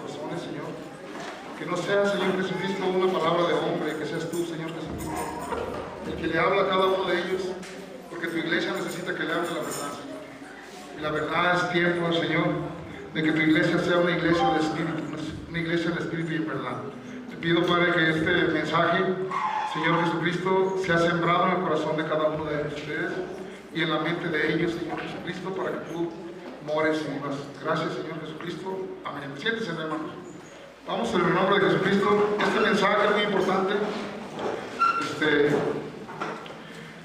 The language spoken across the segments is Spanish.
corazones, Señor. Que no sea, Señor Jesucristo, una palabra de hombre, que seas tú, Señor Jesucristo, el que le habla a cada uno de ellos, porque tu iglesia necesita que le hable la verdad, Señor. Y la verdad es tiempo, Señor, de que tu iglesia sea una iglesia de espíritu, una iglesia de espíritu y en verdad. Te pido, Padre, que este mensaje, Señor Jesucristo, sea sembrado en el corazón de cada uno de ustedes y en la mente de ellos, Señor Jesucristo, para que tú mores y vivas. Gracias, Señor Jesucristo. Amén. Siéntense, hermanos. Vamos en el nombre de Jesucristo. Este mensaje es muy importante.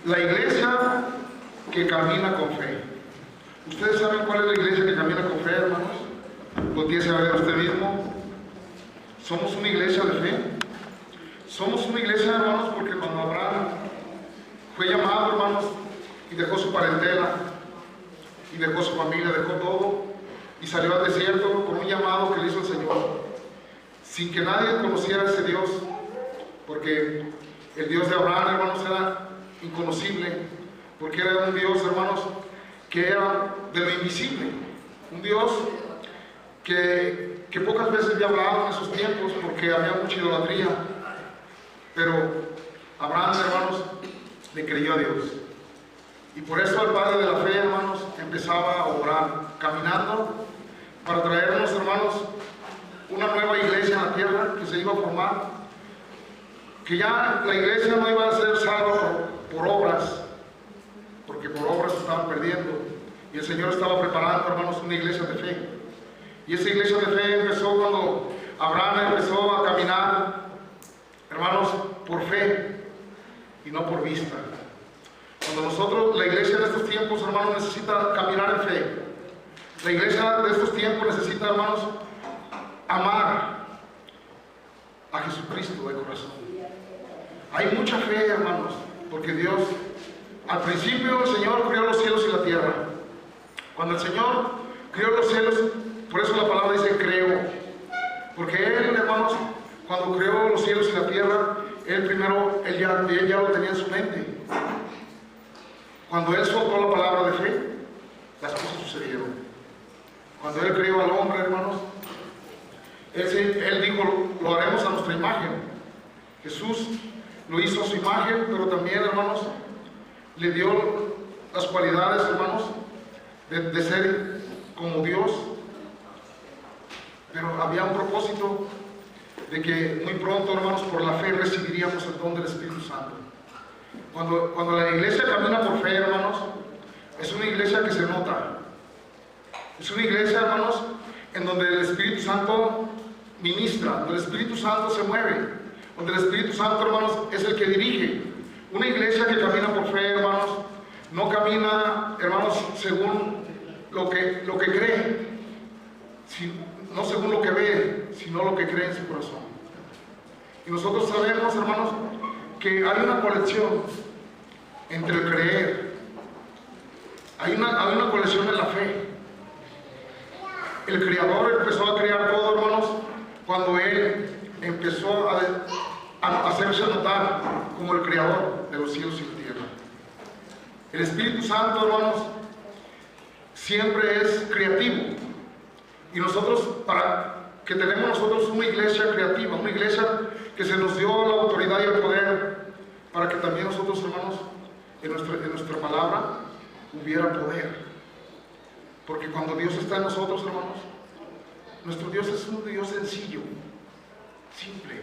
La iglesia que camina con fe. ¿Ustedes saben cuál es la iglesia que camina con fe, hermanos? Lo tiene que saber usted mismo. Somos una iglesia de fe. Somos una iglesia, hermanos, porque cuando Abraham fue llamado, hermanos, y dejó su parentela, y dejó su familia, dejó todo, y salió al desierto con un llamado que le hizo el Señor, sin que nadie conociera a ese Dios, porque el Dios de Abraham, hermanos, era inconocible, porque era un Dios, hermanos, que era de lo invisible, un Dios que pocas veces había hablado en esos tiempos, porque había mucha idolatría, pero Abraham, hermanos, le creyó a Dios. Y por eso el Padre de la Fe, hermanos, empezaba a orar, caminando para traernos, hermanos, una nueva iglesia en la tierra que se iba a formar, que ya la iglesia no iba a ser salva por obras, porque por obras se estaban perdiendo, y el Señor estaba preparando, hermanos, una iglesia de fe. Y esa iglesia de fe empezó cuando Abraham empezó a caminar, hermanos, por fe y no por vista. Cuando nosotros, la iglesia de estos tiempos, hermanos, necesita caminar en fe. La iglesia de estos tiempos necesita, hermanos, amar a Jesucristo de corazón. Hay mucha fe, hermanos, porque Dios, al principio el Señor creó los cielos y la tierra. Cuando el Señor creó los cielos, por eso la palabra dice creó, porque Él, hermanos, cuando creó los cielos y la tierra, Él primero, Él ya lo tenía en su mente. Cuando Él soltó la palabra de fe, las cosas sucedieron. Cuando Él creó al hombre, hermanos, Él dijo, lo haremos a nuestra imagen. Jesús lo hizo a su imagen, pero también, hermanos, le dio las cualidades, hermanos, de ser como Dios. Pero había un propósito de que muy pronto, hermanos, por la fe recibiríamos el don del Espíritu Santo. Cuando la iglesia camina por fe, hermanos, es una iglesia que se nota. Es una iglesia, hermanos, en donde el Espíritu Santo ministra, donde el Espíritu Santo se mueve, donde el Espíritu Santo, hermanos, es el que dirige. Una iglesia que camina por fe, hermanos, no camina, hermanos, según lo que cree, no según lo que ve, sino lo que cree en su corazón. Y nosotros sabemos, hermanos, que hay una conexión entre el creer, hay una conexión en la fe. El Creador empezó a crear todo, hermanos, cuando Él empezó a hacerse notar como el Creador de los cielos y la tierra. El Espíritu Santo, hermanos, siempre es creativo. Y nosotros, que tenemos nosotros una iglesia creativa, una iglesia que se nos dio la autoridad y el poder para que también nosotros, hermanos, en nuestra palabra hubiera poder. Porque cuando Dios está en nosotros, hermanos, nuestro Dios es un Dios sencillo, simple.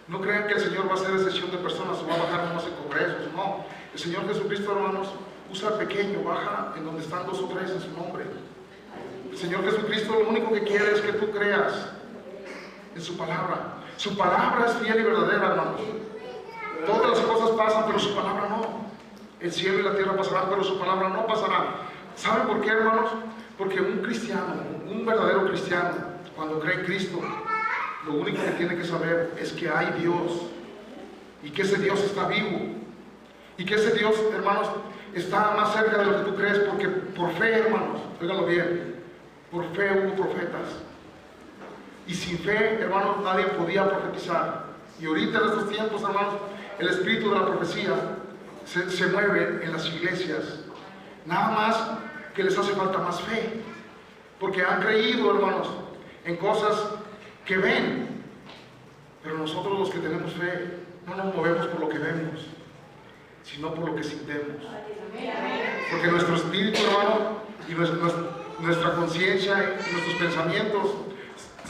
No crean que el Señor va a hacer excepción de personas o va a bajar nomás en congresos, no. El Señor Jesucristo, hermanos, usa al pequeño, baja en donde están 2 o 3 en su nombre. El Señor Jesucristo lo único que quiere es que tú creas en su palabra. Su palabra es fiel y verdadera, hermanos. Todas las cosas pasan, pero su palabra no. El cielo y la tierra pasarán, pero su palabra no pasará. ¿Saben por qué, hermanos? Porque un cristiano, un verdadero cristiano, cuando cree en Cristo, lo único que tiene que saber es que hay Dios y que ese Dios está vivo y que ese Dios, hermanos, está más cerca de lo que tú crees, porque por fe, hermanos, óiganlo bien, por fe hubo profetas y sin fe, hermanos, nadie podía profetizar. Y ahorita en estos tiempos, hermanos, el espíritu de la profecía se mueve en las iglesias. Nada más que les hace falta más fe, porque han creído, hermanos, en cosas que ven. Pero nosotros los que tenemos fe no nos movemos por lo que vemos, sino por lo que sintemos. Porque nuestro espíritu, hermano, y nuestra conciencia y nuestros pensamientos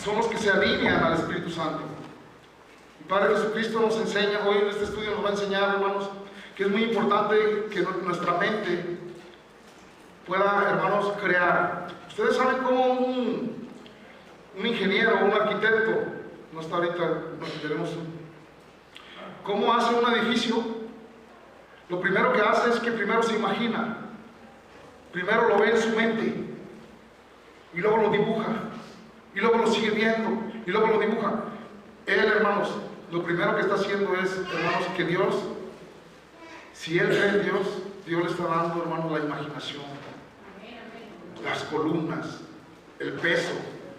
son los que se alinean al Espíritu Santo. El Padre Jesucristo nos enseña, hoy en este estudio nos va a enseñar, hermanos, que es muy importante que nuestra mente pueda, hermanos, crear. Ustedes saben cómo un ingeniero o un arquitecto, no está ahorita, no tenemos, cómo hace un edificio. Lo primero que hace es que primero se imagina, primero lo ve en su mente, y luego lo dibuja, y luego lo sigue viendo, y luego lo dibuja. Él, hermanos, lo primero que está haciendo es, hermanos, que Dios, si él cree en Dios, Dios le está dando, hermanos, la imaginación, las columnas, el peso,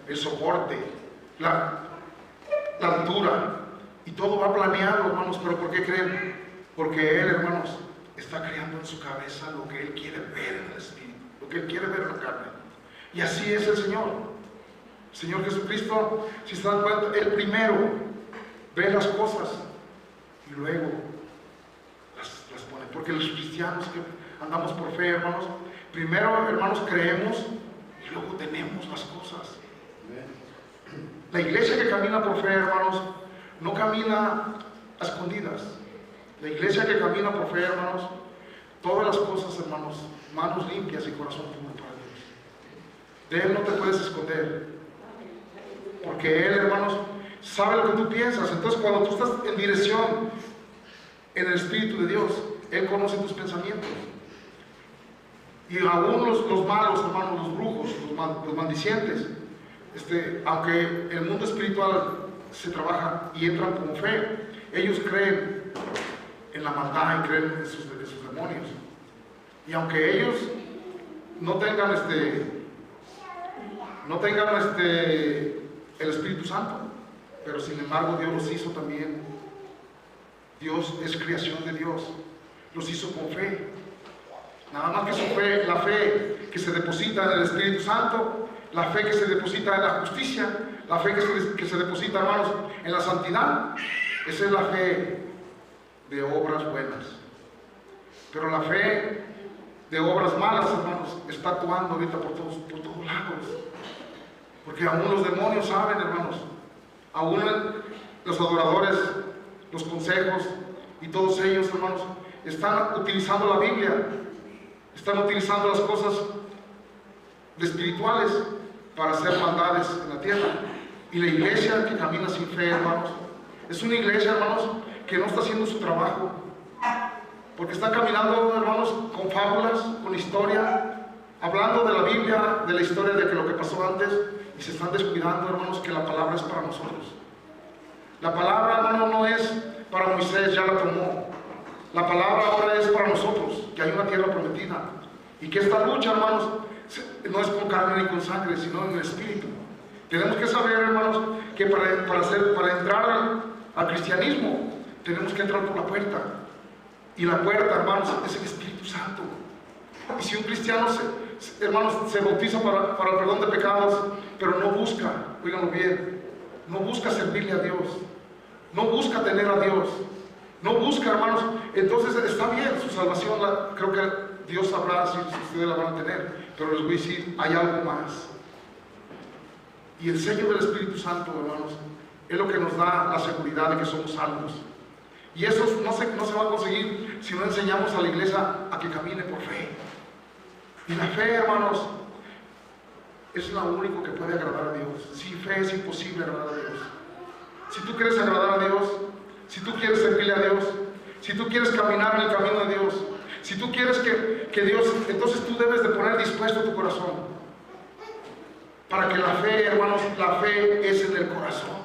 el soporte, la altura, y todo va planeado, hermanos. ¿Pero por qué creen? Porque él, hermanos, está creando en su cabeza lo que él quiere ver en el Espíritu, lo que él quiere ver en la carne. Y así es el Señor. El Señor Jesucristo, si se dan cuenta, él primero ve las cosas y luego las pone. Porque los cristianos que andamos por fe, hermanos, primero, hermanos, creemos y luego tenemos las cosas. La iglesia que camina por fe, hermanos, no camina a escondidas. La iglesia que camina por fe, hermanos, todas las cosas, hermanos, manos limpias y corazón puro para Dios. De Él no te puedes esconder, porque Él, hermanos, sabe lo que tú piensas. Entonces, cuando tú estás en dirección en el Espíritu de Dios, Él conoce tus pensamientos. Y aún los malos, hermanos, los brujos, los maldicientes, aunque el mundo espiritual se trabaja y entran con fe, ellos creen en la maldad y creen en sus demonios. Y aunque ellos no tengan el Espíritu Santo, pero sin embargo Dios los hizo también. Dios es creación de Dios, los hizo con fe. Nada más que su fe, la fe que se deposita en el Espíritu Santo, la fe que se deposita en la justicia, la fe que se deposita, hermanos, en la santidad. Esa es la fe de obras buenas. Pero la fe de obras malas, hermanos, está actuando ahorita por todos lados. Porque aún los demonios saben, hermanos, aún los adoradores, los consejos y todos ellos, hermanos, están utilizando la Biblia, están utilizando las cosas espirituales para hacer maldades en la tierra. Y la iglesia que camina sin fe, hermanos, es una iglesia, hermanos, que no está haciendo su trabajo, porque está caminando, hermanos, con fábulas, con historia, hablando de la Biblia, de la historia de lo que pasó antes, y se están descuidando, hermanos, que la palabra es para nosotros. La palabra, hermano, no es para Moisés, ya la tomó. La palabra ahora es para nosotros, que hay una tierra prometida, y que esta lucha, hermanos, no es con carne ni con sangre, sino en el Espíritu. Tenemos que saber, hermanos, que para entrar al cristianismo tenemos que entrar por la puerta, y la puerta, hermanos, es el Espíritu Santo. Y si un cristiano, hermanos, se bautiza para el perdón de pecados, pero no busca, oíganlo bien, no busca servirle a Dios, no busca tener a Dios, no busca, hermanos, entonces está bien su salvación, creo que Dios sabrá si ustedes la van a tener, pero les voy a decir, hay algo más. Y el sello del Espíritu Santo, hermanos, es lo que nos da la seguridad de que somos salvos. Y eso no se va a conseguir si no enseñamos a la iglesia a que camine por fe. Y la fe, hermanos, es lo único que puede agradar a Dios. Sin fe es imposible agradar a Dios. Si tú quieres agradar a Dios, si tú quieres servirle a Dios, si tú quieres caminar en el camino de Dios, si tú quieres que Dios, entonces tú debes de poner dispuesto tu corazón. Para que la fe, hermanos, la fe es en el corazón.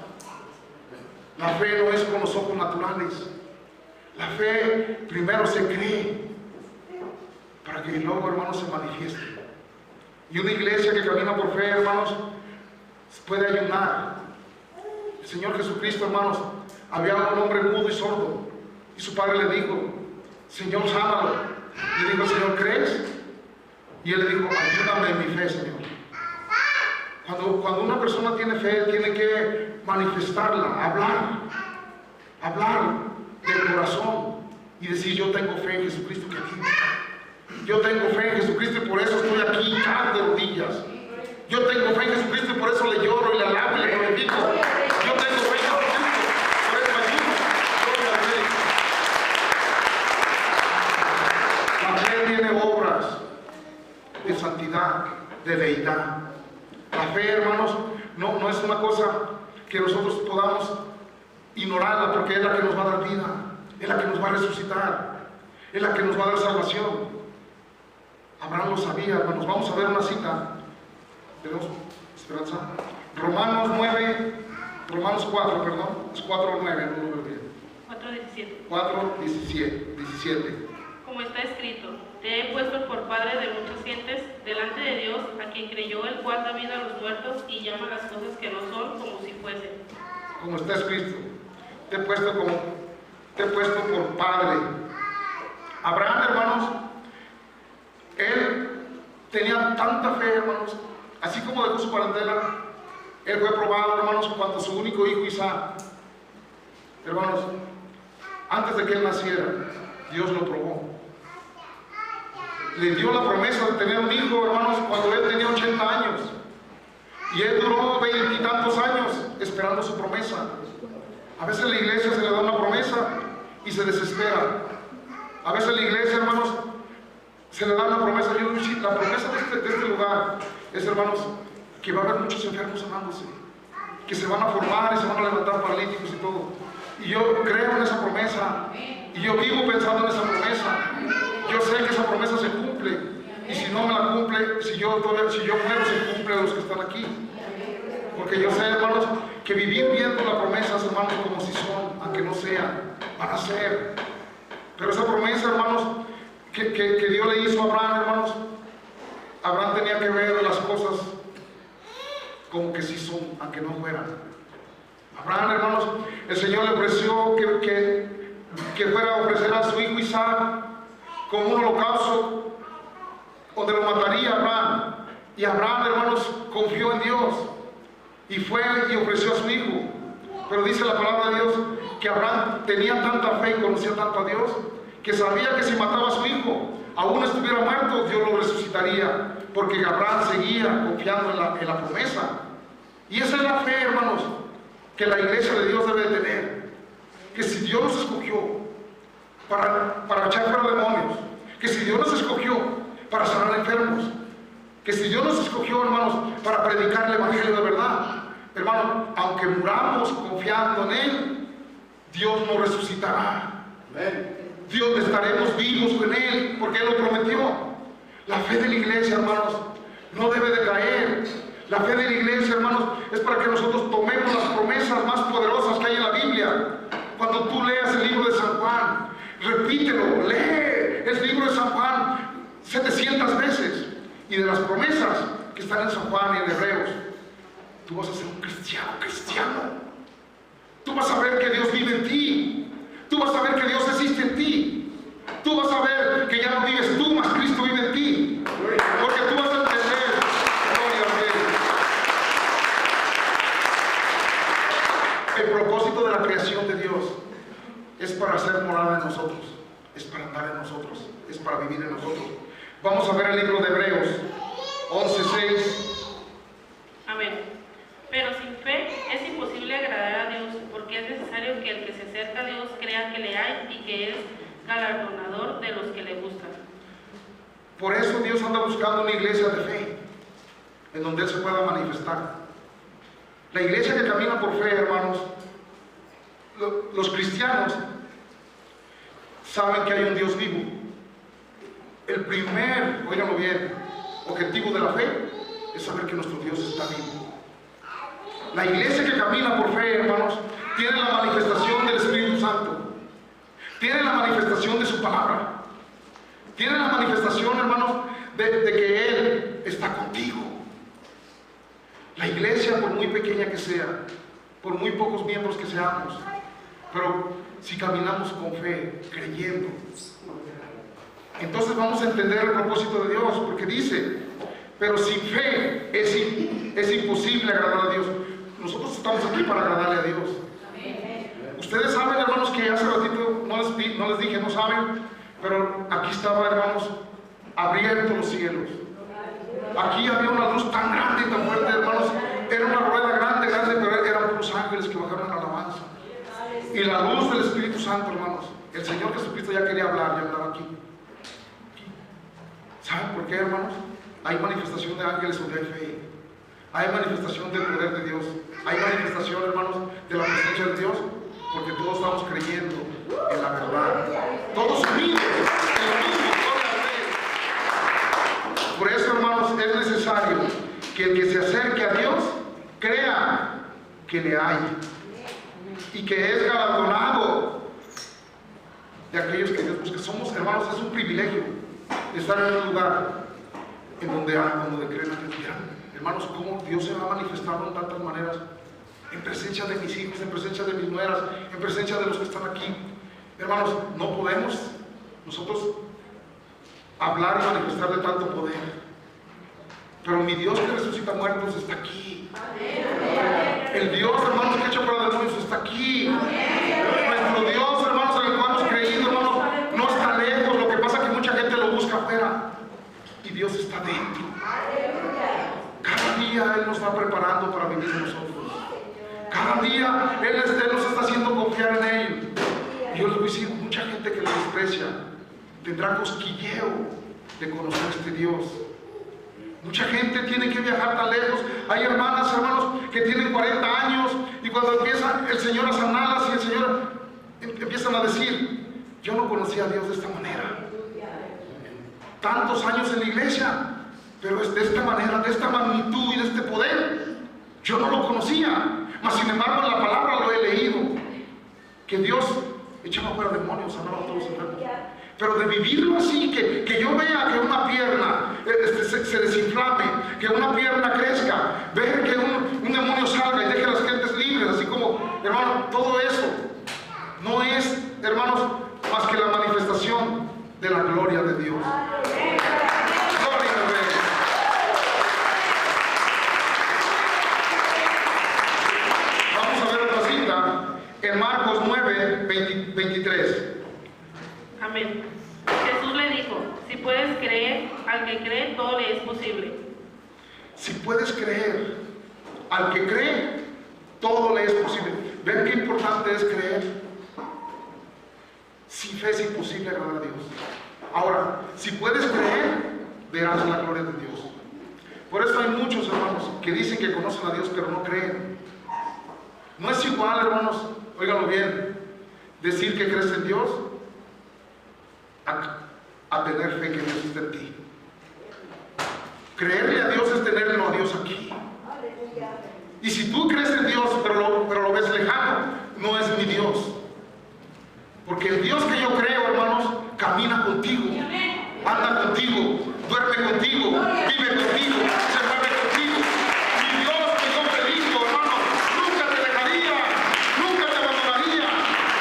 La fe no es con los ojos naturales. La fe primero se cree para que luego, hermanos, se manifieste. Y una iglesia que camina por fe, hermanos, puede ayunar. El Señor Jesucristo, hermanos, había un hombre mudo y sordo, y su padre le dijo: Señor, sánalo. Le dijo: Señor, ¿crees? Y él le dijo: ayúdame en mi fe, Señor. Cuando una persona tiene fe, tiene que manifestarla, hablar del corazón y decir: yo tengo fe en Jesucristo que vive. Yo tengo fe en Jesucristo y por eso estoy aquí de rodillas. Yo tengo fe en Jesucristo y por eso le lloro y le alabo y le glorifico. Yo tengo fe en Jesucristo, por eso ayudo. La fe tiene obras de santidad, de deidad. La fe, hermanos, no es una cosa que nosotros podamos ignorarla, porque es la que nos va a dar vida, es la que nos va a resucitar, es la que nos va a dar salvación. Abraham lo sabía, hermanos. Vamos a ver una cita. ¿Tenemos esperanza? Romanos 4, perdón. Es 4:9, no lo veo bien. 4:17. 4:17. Como está escrito: te he puesto por padre de muchas gentes delante de Dios, a quien creyó, el cual da vida a los muertos y llama las cosas que no son como si fuesen. Como está escrito, te he puesto por padre. Abraham, hermanos, él tenía tanta fe, hermanos, así como dejó su parentela. Él fue probado, hermanos, cuando su único hijo Isaac, hermanos, antes de que él naciera, Dios lo probó. Le dio la promesa de tener un hijo, hermanos, cuando él tenía 80 años. Y él duró 20 y tantos años esperando su promesa. A veces la iglesia se le da una promesa y se desespera. A veces la iglesia, hermanos, se le da una promesa. La promesa de este lugar es, hermanos, que va a haber muchos enfermos sanándose, que se van a formar y se van a levantar paralíticos y todo. Y yo creo en esa promesa, y yo vivo pensando en esa promesa. Yo sé que esa promesa se cumple, y si no me la cumple, si yo muero, se cumple a los que están aquí. Porque yo sé, hermanos, que vivir viendo las promesas, hermanos, como si son, aunque no sean, van a ser. Pero esa promesa, hermanos, que Dios le hizo a Abraham, hermanos, Abraham tenía que ver las cosas como que sí son, aunque no fueran. Abraham, hermanos, el Señor le ofreció que fuera a ofrecer a su hijo Isaac como un holocausto donde lo mataría Abraham. Y Abraham, hermanos, confió en Dios y fue y ofreció a su hijo. Pero dice la palabra de Dios que Abraham tenía tanta fe y conocía tanto a Dios que sabía que si mataba a su hijo, aún estuviera muerto, Dios lo resucitaría, porque Abraham seguía confiando en la promesa. Y esa es la fe, hermanos, que la iglesia de Dios debe de tener. Que si Dios nos escogió para echar fuera demonios, que si Dios nos escogió para sanar enfermos, que si Dios nos escogió, hermanos, para predicar el evangelio de verdad, hermanos, aunque muramos confiando en Él, Dios nos resucitará. Amén. Dios estaremos vivos con Él, porque Él lo prometió. La fe de la iglesia, hermanos, no debe de caer. La fe de la iglesia, hermanos, es para que nosotros tomemos las promesas más poderosas que hay en la Biblia. Cuando tú leas el libro de San Juan, repítelo, lee el libro de San Juan 700 veces. Y de las promesas que están en San Juan y en Hebreos, tú vas a ser un cristiano. Tú vas a ver que Dios vive en ti. Tú vas a ver que Dios existe en ti. Tú vas a ver que ya no vives tú, mas Cristo vive en ti. Porque tú vas a entender, gloria a Dios. El propósito de la creación de Dios es para hacer morada en nosotros, es para andar en nosotros, es para vivir en nosotros. Vamos a ver el libro de Hebreos 11:6. Amén. Pero sin fe es imposible agradar a Dios, porque es necesario que el que se acerca a Dios crea que le hay y que es galardonador de los que le buscan. Por eso Dios anda buscando una iglesia de fe, en donde Él se pueda manifestar. La iglesia que camina por fe, hermanos, los cristianos saben que hay un Dios vivo. El primer, óiganlo bien, objetivo de la fe es saber que nuestro Dios está vivo. La iglesia que camina por fe, hermanos, tiene la manifestación del Espíritu Santo, tiene la manifestación de su palabra, tiene la manifestación, hermanos, de que Él está contigo. La iglesia, por muy pequeña que sea, por muy pocos miembros que seamos, pero si caminamos con fe, creyendo, entonces vamos a entender el propósito de Dios, porque dice: pero sin fe es imposible agradar a Dios. nosotros estamos aquí para agradarle a Dios. Ustedes saben, hermanos, que hace ratito no les dije, no saben, pero aquí estaba, hermanos, abiertos los cielos. Aquí había una luz tan grande y tan fuerte, hermanos. Era una rueda grande, pero eran puros ángeles que bajaron en alabanza. Y la luz del Espíritu Santo, hermanos. El Señor Jesucristo ya quería hablar, ya andaba aquí. ¿Saben por qué, hermanos? Hay manifestación de ángeles donde hay fe. Hay manifestación del poder de Dios. Hay manifestación, hermanos, de la presencia de Dios, porque todos estamos creyendo en la verdad. Todos unidos en lo mismo. Por eso, hermanos, es necesario que el que se acerque a Dios crea que le hay y que es galardonado de aquellos que Dios busca. Somos, hermanos, es un privilegio estar en un lugar en donde creen a Dios. Hermanos, cómo Dios se va manifestando en tantas maneras, en presencia de mis hijos, en presencia de mis nueras, en presencia de los que están aquí. Hermanos, no podemos nosotros hablar y manifestar de tanto poder, pero mi Dios que resucita muertos está aquí. El Dios, hermanos, que echa fuera demonios está aquí. Nuestro Dios, hermanos, en el cual hemos creído, hermanos, no está lejos. Lo que pasa es que mucha gente lo busca afuera y Dios está dentro. Cada día Él nos va preparando para vivir nosotros. Cada día Él nos está haciendo confiar en Él. Y yo les voy a decir, mucha gente que lo desprecia tendrá cosquilleo de conocer a este Dios. Mucha gente tiene que viajar tan lejos. Hay hermanas, hermanos, que tienen 40 años y cuando empieza el Señor a sanarlas y el Señor empiezan a decir, yo no conocía a Dios de esta manera. Tantos años en la iglesia, pero es de esta manera, de esta magnitud y de este poder. Yo no lo conocía, mas sin embargo en la palabra lo he leído, que Dios echaba fuera demonios, sanaba a todos los enfermos. Pero de vivirlo así, que yo vea que una pierna se desinflame, que una pierna crezca, ver que un demonio salga y deje a las gentes libres, así como, hermano, todo eso no es, hermanos, más que la manifestación de la gloria de Dios. Gloria a Dios. Vamos a ver otra cita en Marcos 9, 23. Amén. Jesús le dijo, si puedes creer, al que cree, todo le es posible. Si puedes creer, al que cree, todo le es posible. ¿Ven qué importante es creer? Sin fe es imposible agradar a Dios. Ahora, si puedes creer, verás la gloria de Dios. Por eso hay muchos hermanos que dicen que conocen a Dios, pero no creen. No es igual, hermanos, óiganlo bien, decir que crees en Dios a tener fe que Dios está en ti. Creerle a Dios es tenerlo a Dios aquí. Y si tú crees en Dios pero lo ves lejano, no es mi Dios. Porque el Dios que yo creo, hermanos, camina contigo, anda contigo, duerme contigo, vive contigo, se mueve contigo. Mi Dios que yo predico, hermano, nunca te dejaría, nunca te abandonaría,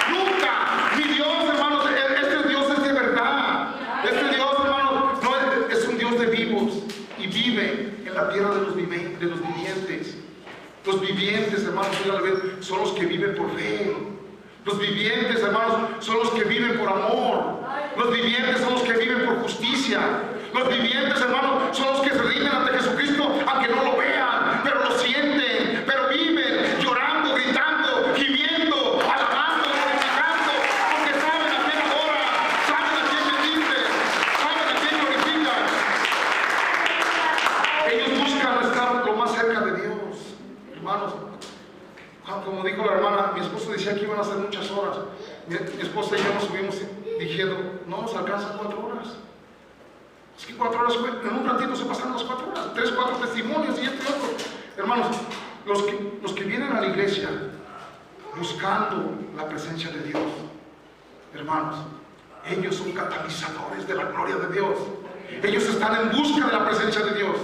nunca. Mi Dios, hermanos, este Dios es de verdad. Este Dios, hermanos, no es un Dios de vivos y vive en la tierra de los vivientes. Los vivientes, hermanos, son los que viven por fe. Los vivientes, hermanos, son los que viven por amor. Los vivientes son los que viven por justicia. Los vivientes, hermanos, son los que se rinden ante Jesucristo, aunque no lo vean, pero lo sienten, pero viven llorando, gritando, gimiendo, alabando, glorificando, porque saben a quién adora, saben a quién bendice, saben a quién glorifica. Ellos buscan estar lo más cerca de Dios, hermanos. Como dijo la hermana, mi esposo decía que iban a ser muchas horas. Mi esposa y yo nos subimos diciendo, no nos alcanzan 4 horas. Es que 4 horas, en un ratito se pasaron las 4 horas, 3, 4 testimonios y esto y otro. Hermanos, los que vienen a la iglesia buscando la presencia de Dios, hermanos, ellos son catalizadores de la gloria de Dios. Ellos están en busca de la presencia de Dios.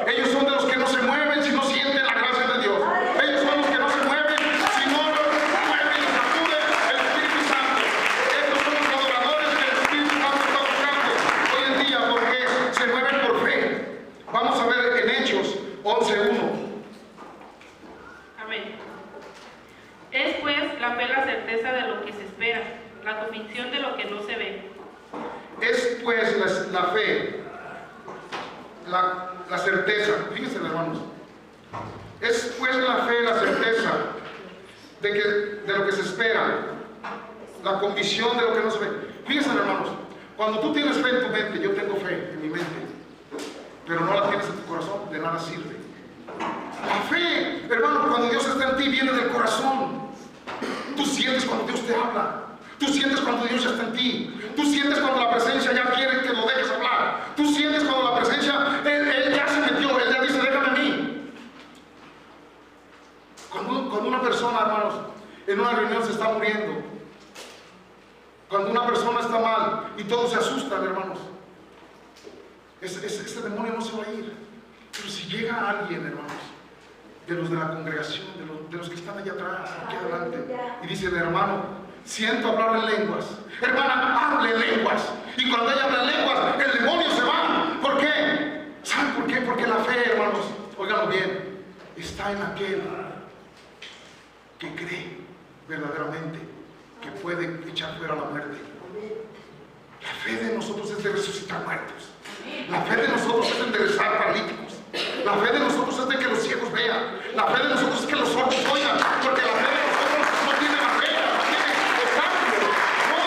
Ellos son de los que no se mueven si no sienten la gracia de Dios. Ellos son los que no se mueven si no mueven y sacude el Espíritu Santo. Estos son los adoradores que el Espíritu Santo está buscando hoy en día, porque se mueven por fe. Vamos a ver en Hechos 11:1. Amén. la fe la certeza de lo que se espera, la convicción de lo que no se ve. Es pues la fe, la certeza, fíjense hermanos, es pues la fe, la certeza de lo que se espera, la convicción de lo que no se ve. Fíjense hermanos, cuando tú tienes fe en tu mente, yo tengo fe en mi mente, pero no la tienes en tu corazón, de nada sirve. La fe, hermano, cuando Dios está en ti, viene del corazón. Tú sientes cuando Dios te habla. Tú sientes cuando Dios está en ti. Tú sientes cuando la presencia ya quiere que lo dejes hablar. Tú sientes cuando la presencia, Él ya se metió, Él ya dice, déjame a mí. Cuando una persona, hermanos, en una reunión se está muriendo, cuando una persona está mal y todos se asustan, hermanos, ese demonio no se va a ir. Pero si llega alguien, hermanos, de los de la congregación, de los que están allá atrás, aquí adelante, y dice, hermano, siento hablar en lenguas. Hermana, hable en lenguas. Y cuando ella habla en lenguas, el demonio se va. ¿Por qué? ¿Saben por qué? Porque la fe, hermanos, óiganlo bien, está en aquel que cree verdaderamente que puede echar fuera la muerte. La fe de nosotros es de resucitar muertos. La fe de nosotros es de enderezar paralíticos. La fe de nosotros es de que los ciegos vean. La fe de nosotros es que los sordos oigan. Porque la fe de nosotros no tiene barrera, no tiene obstáculos. No.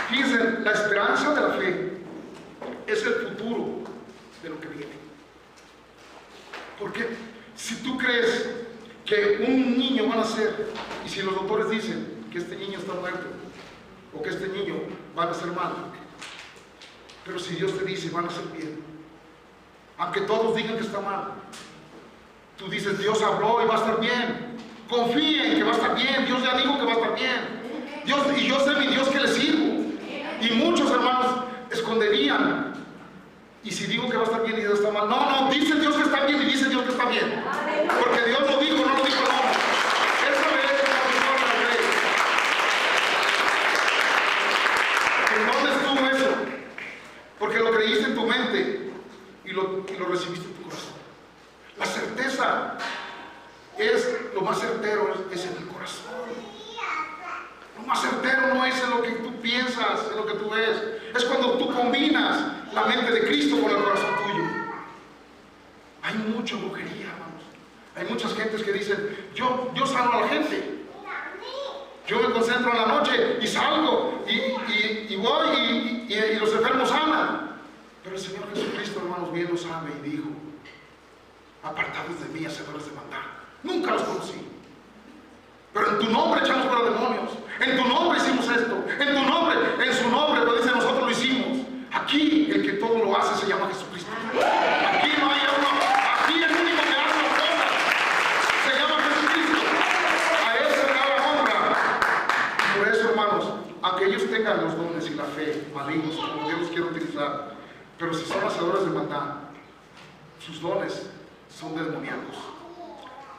Fíjense, la esperanza de la fe es el futuro de lo que viene. Porque si tú crees que un niño va a nacer, y si los doctores dicen que este niño está muerto, o que este niño va a nacer mal, pero si Dios te dice van a ser bien, aunque todos digan que está mal, tú dices Dios habló y va a estar bien. Confía en que va a estar bien. Dios ya dijo que va a estar bien. Y yo sé mi Dios que le sirvo. Y muchos hermanos esconderían, y si digo que va a estar bien y Dios está mal, no, dice Dios que está bien y dice Dios que está bien, porque Dios lo dijo, no lo dijo no. Esa es la mejor la fe. ¿En dónde estuvo eso? Porque lo creíste en tu mente y lo recibiste en tu corazón. La certeza es lo más certero, es en el corazón. Lo más certero no es en lo que tú piensas, en lo que tú ves. Es cuando tú combinas la mente de Cristo con el corazón tuyo. Hay mucha brujería, hermanos. Hay muchas gentes que dicen, yo sano a la gente. Yo me concentro en la noche y salgo y voy y los enfermos sanan. Pero el Señor Jesucristo, hermanos, bien lo sabe y dijo, apartados de mí, hacedores de maldad. Nunca los conocí. Pero en tu nombre echamos fuera demonios. En tu nombre hicimos esto. En tu nombre, en su nombre, lo dice, nosotros lo hicimos. Aquí el que todo lo hace se llama Jesucristo. Aquí no hay uno. Aquí el único que hace las cosas se llama Jesucristo. A Él se le da la honra. Por eso, hermanos, aunque ellos tengan los dones y la fe malignos, como Dios los quiere utilizar, pero si son hacedores de maldad, sus dones son de demoníacos.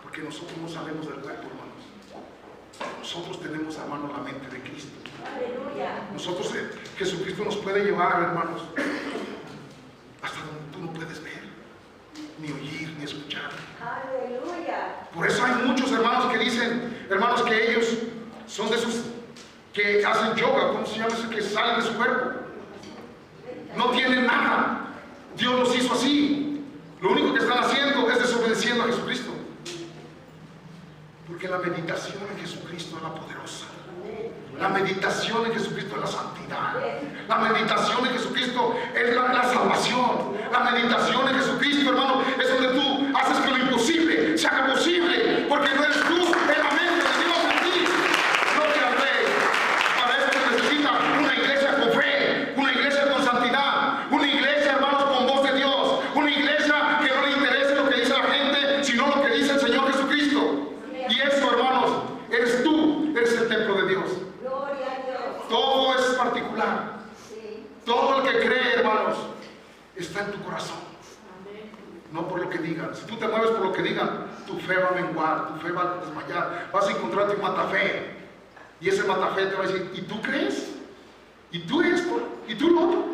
Porque nosotros no sabemos del cuerpo, hermanos. Nosotros tenemos, hermanos, la mente de Cristo. Nosotros, Jesucristo nos puede llevar, hermanos, hasta donde tú no puedes ver, ni oír, ni escuchar. Por eso hay muchos hermanos que dicen, hermanos, que ellos son de esos que hacen yoga, ¿cómo se llama eso? Que salen de su cuerpo. No tienen nada. Dios los hizo así. Lo único que están haciendo es desobedeciendo a Jesucristo. Porque la meditación en Jesucristo es la poderosa. La meditación en Jesucristo es la santidad. La meditación en Jesucristo es la salvación. La meditación en Jesucristo, hermano, es donde tú haces que lo imposible se haga posible. Porque no eres tú, es la mente de Dios en ti. No te hables. Para eso se necesita una iglesia con fe, una iglesia con santidad, una iglesia, hermanos, con voz de Dios, una iglesia que no le interese lo que dice la gente, sino lo que dice el Señor Jesucristo. Y eso, hermanos, eres tú, eres el templo de Dios. Todo es particular. Todo el que cree, hermanos, está en tu corazón. No por lo que digan. Si tú te mueves por lo que digan, tu fe va a menguar, tu fe va a desmayar. Vas a encontrarte un matafe. Y ese matafe te va a decir, ¿y tú crees? ¿Y tú esto? ¿Y tú lo otro?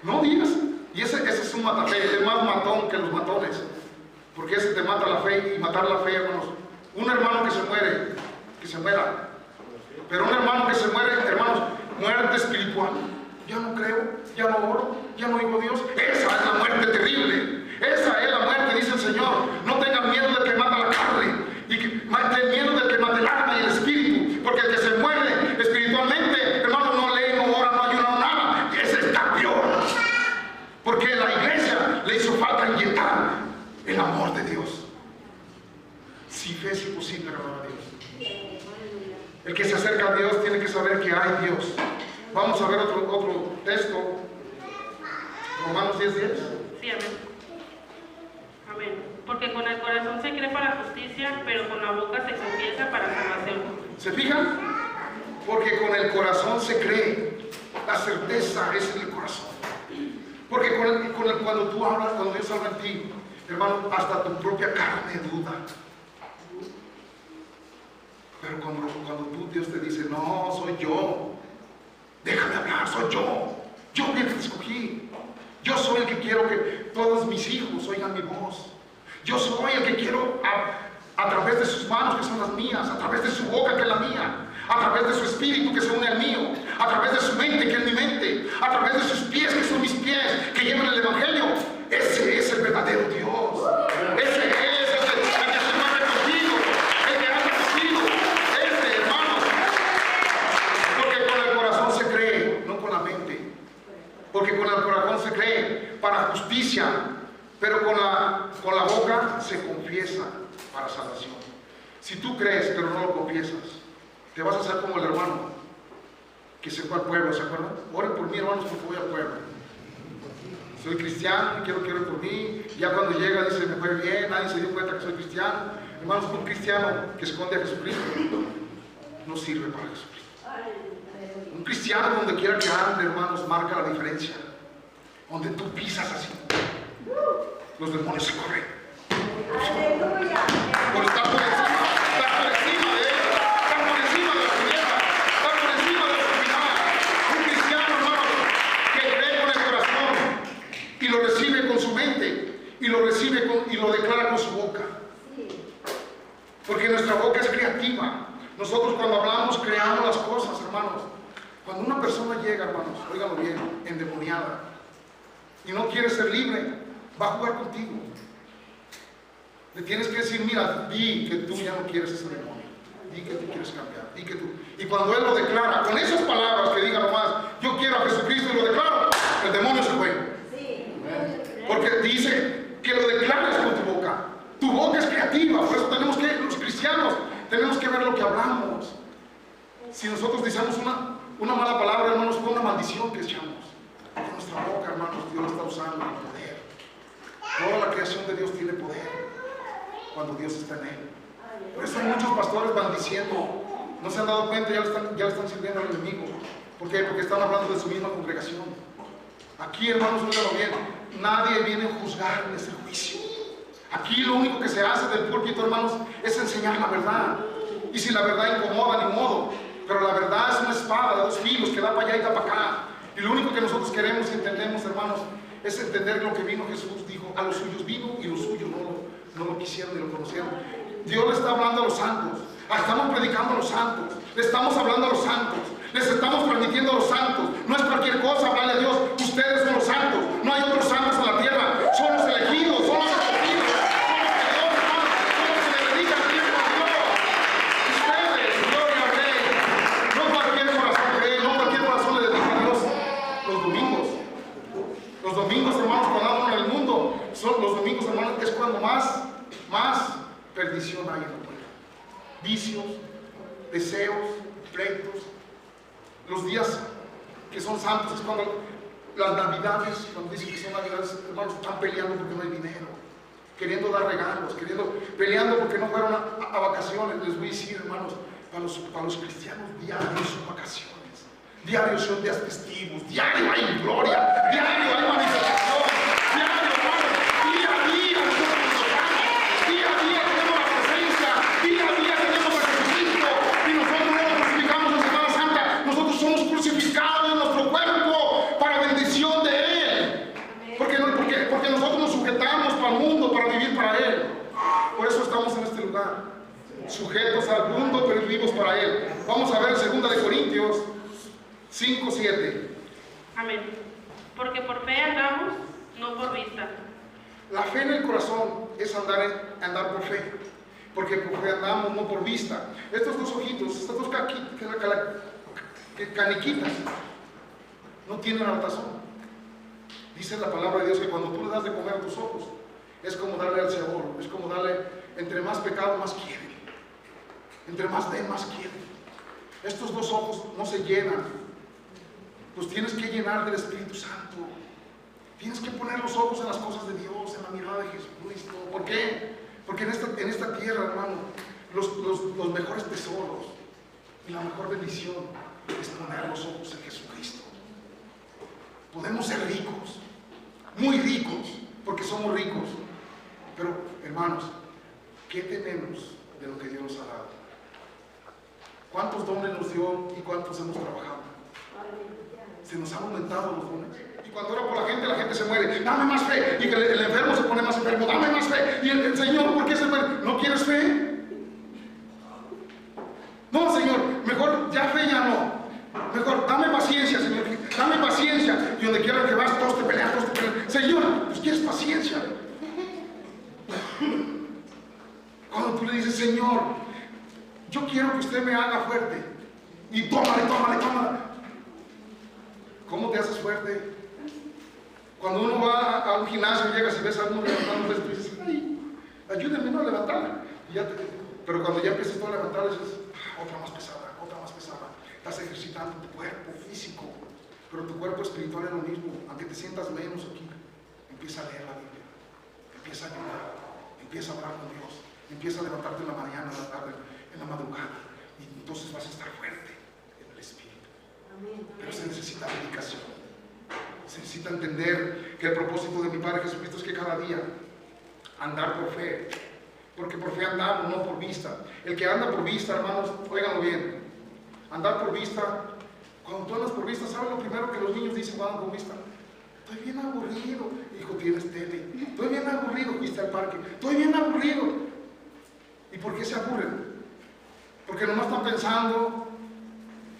No digas. Y ese es un matafe, es más matón que los matones. Porque ese te mata la fe, y matar la fe, hermanos, Un hermano que se muere, que se muera. Pero un hermano que se muere, hermanos, muerte espiritual. Ya no creo, ya no oro, ya no oigo a Dios. Esa es la muerte terrible. Esa es la muerte, dice el Señor. No tengan miedo del que mata la carne, y ten miedo del que mata el alma y el espíritu. Porque el que se muere espiritualmente, hermano, no lee, no ora, no ayuna, no nada. Ese está peor. Porque la iglesia le hizo falta inyectar el amor de Dios. Si fe es imposible agradar a Dios. El que se acerca a Dios tiene que saber que hay Dios. Vamos a ver otro texto. Romanos 10:10. Sí, amén. Amén. Porque con el corazón se cree para justicia, pero con la boca se confiesa para salvación. ¿Se fijan? Porque con el corazón se cree. La certeza es en el corazón. Porque cuando tú hablas, cuando Dios habla en ti, hermano, hasta tu propia carne duda. Pero cuando Dios te dice, no, soy yo, déjame hablar, soy yo el que te escogí, yo soy el que quiero que todos mis hijos oigan mi voz, yo soy el que quiero a través de sus manos, que son las mías, a través de su boca, que es la mía, a través de su espíritu, que se une al mío, a través de su mente, que es mi mente, a través de sus pies, que son mis pies, que llevan el evangelio. Ese es el verdadero Dios. Ese es el que se mueve contigo, el que anda contigo. Ese, hermanos. Porque con el corazón se cree, no con la mente. Porque con el corazón se cree para justicia, pero con la boca se confiesa para salvación. Si tú crees pero no lo confiesas, te vas a hacer como el hermano que se fue al pueblo, ¿se acuerdan? Oren por mí, hermanos, porque voy al pueblo. Soy cristiano, quiero que oren por mí. Ya cuando llega dice, me fue bien, nadie se dio cuenta que soy cristiano. Hermanos, un cristiano que esconde a Jesucristo no sirve para Jesucristo. Un cristiano donde quiera que ande, hermanos, marca la diferencia. Donde tú pisas así, los demonios se corren. Por estar por encima de él, estar por encima de la tierra, estar por encima de la oscuridad. Un cristiano, hermano, que cree con el corazón y lo recibe con su mente y lo recibe y lo declara con su boca. Porque nuestra boca es creativa. Nosotros cuando hablamos creamos las cosas, hermanos. Cuando una persona llega, hermanos, óiganlo bien, endemoniada y no quiere ser libre, va a jugar contigo. Le tienes que decir, mira, di que tú ya no quieres ese demonio, di que tú quieres cambiar, di que tú. Y cuando él lo declara, con esas palabras que diga nomás, yo quiero a Jesucristo y lo declaro, el demonio se fue. Porque dice que lo declares con tu boca. Tu boca es creativa, por eso tenemos que, los cristianos, tenemos que ver lo que hablamos. Si nosotros decimos una mala palabra, hermanos, fue una maldición que echamos. Con nuestra boca, hermanos, Dios lo está usando en poder. Toda la creación de Dios tiene poder cuando Dios está en él. Por eso hay muchos pastores maldiciendo. No se han dado cuenta, ya le están sirviendo al enemigo. ¿Por qué? Porque están hablando de su misma congregación. Aquí, hermanos, óiganlo bien, nadie viene a juzgar en este juicio. Aquí lo único que se hace del púlpito, hermanos, es enseñar la verdad. Y si la verdad incomoda, ni modo. Pero la verdad es una espada de dos filos que da para allá y da para acá. Y lo único que nosotros queremos y entendemos, hermanos, es entender lo que vino Jesús. Dijo, a los suyos vino y los suyos no lo quisieron ni lo conocieron. Dios le está hablando a los santos. Estamos predicando a los santos. Le estamos hablando a los santos. Les estamos transmitiendo a los santos. No es cualquier cosa hablarle a Dios. Ustedes son los santos. No hay otros santos en la tierra. Son los elegidos, son los escogidos. Son los que le dedican tiempo a Dios. Ustedes, gloria al Rey. No cualquier corazón cree, no cualquier corazón le dedica a Dios. Los domingos. Los domingos, hermanos, cuando andamos en el mundo, son los domingos, hermanos, es cuando más perdición hay en la puerta. Vicios, deseos, pleitos. Los días que son santos es cuando las navidades, cuando dicen que son navidades, hermanos, están peleando porque no hay dinero, queriendo dar regalos, peleando porque no fueron a vacaciones. Les voy a decir, hermanos, para los cristianos diarios son vacaciones, diarios son días festivos, diario hay gloria, diario hay manifestación, diario, hermanos, día a día nosotros nos tocamos, día a día tenemos la presencia, día a día tenemos a Jesucristo y nosotros no lo crucificamos en Semana Santa. Nosotros somos crucificados en nuestro cuerpo para bendición de Él. Porque nosotros nos sujetamos para el mundo, para vivir para Él. Por eso estamos en este lugar. sujetos al mundo, pero vivos para Él. Vamos a ver en 2 de Corintios 5, 7. Amén. Porque por fe andamos, no por vista. La fe en el corazón es andar por fe. Porque por fe andamos, no por vista. Estos dos ojitos, estas dos caniquitas, no tienen altazón. Dice la palabra de Dios que cuando tú le das de comer a tus ojos, es como darle al cebol, es como darle, entre más pecado, más quiere. Entre más ven, más quiere. Estos dos ojos no se llenan. Los tienes que llenar del Espíritu Santo. Tienes que poner los ojos en las cosas de Dios, en la mirada de Jesucristo. ¿Por qué? Porque en esta tierra, hermano, los mejores tesoros y la mejor bendición es poner los ojos en Jesucristo. Podemos ser ricos, muy ricos, porque somos ricos. Pero, hermanos, ¿qué tenemos de lo que Dios nos ha dado? ¿Cuántos dones nos dio y cuántos hemos trabajado? Se nos han aumentado los dones. Y cuando ora por la gente se muere. Dame más fe. Y que el enfermo se pone más enfermo. Dame más fe. Y el Señor, ¿por qué se muere? ¿No quieres fe? No, Señor, mejor ya fe ya no. Mejor dame paciencia, Señor. Dame paciencia. Y donde quiera que vas, todos te pelean, todos te pelean. Señor, pues quieres paciencia. Cuando tú le dices, Señor, yo quiero que usted me haga fuerte. Y tómale. ¿Cómo te haces fuerte? Cuando uno va a un gimnasio y llegas y ves a uno levantando, tú dices, ay, ayúdenme a levantarla. Pero cuando ya empiezas tú a levantar, dices, otra más pesada. Estás ejercitando tu cuerpo físico, pero tu cuerpo espiritual es lo mismo. Aunque te sientas menos aquí, empieza a leer la Biblia, empieza a llorar, empieza a hablar con Dios, empieza a levantarte en la mañana, en la tarde, en la madrugada, y entonces vas a estar fuerte en el espíritu. Pero se necesita dedicación, se necesita entender que el propósito de mi Padre Jesucristo es que cada día andar por fe, porque por fe andamos, no por vista. El que anda por vista, hermanos, óiganlo bien, andar por vista, cuando tú andas por vista, ¿sabes lo primero que los niños dicen cuando andan por vista? Estoy bien aburrido. Hijo, tienes tele. Estoy bien aburrido, fuiste al parque. Estoy bien aburrido. ¿Y por qué se aburren? Porque nomás están pensando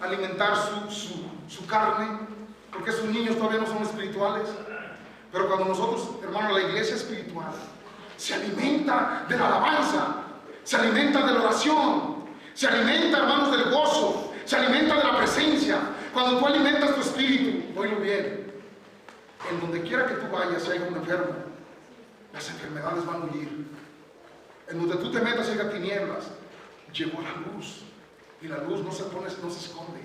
alimentar su carne, porque sus niños todavía no son espirituales. Pero cuando nosotros, hermano, la iglesia espiritual se alimenta de la alabanza, se alimenta de la oración, se alimenta, hermanos, del gozo, se alimenta de la presencia. Cuando tú alimentas tu espíritu, oílo bien, en donde quiera que tú vayas, si hay un enfermo, las enfermedades van a huir. En donde tú te metas y haya tinieblas, llegó la luz. Y la luz no se esconde.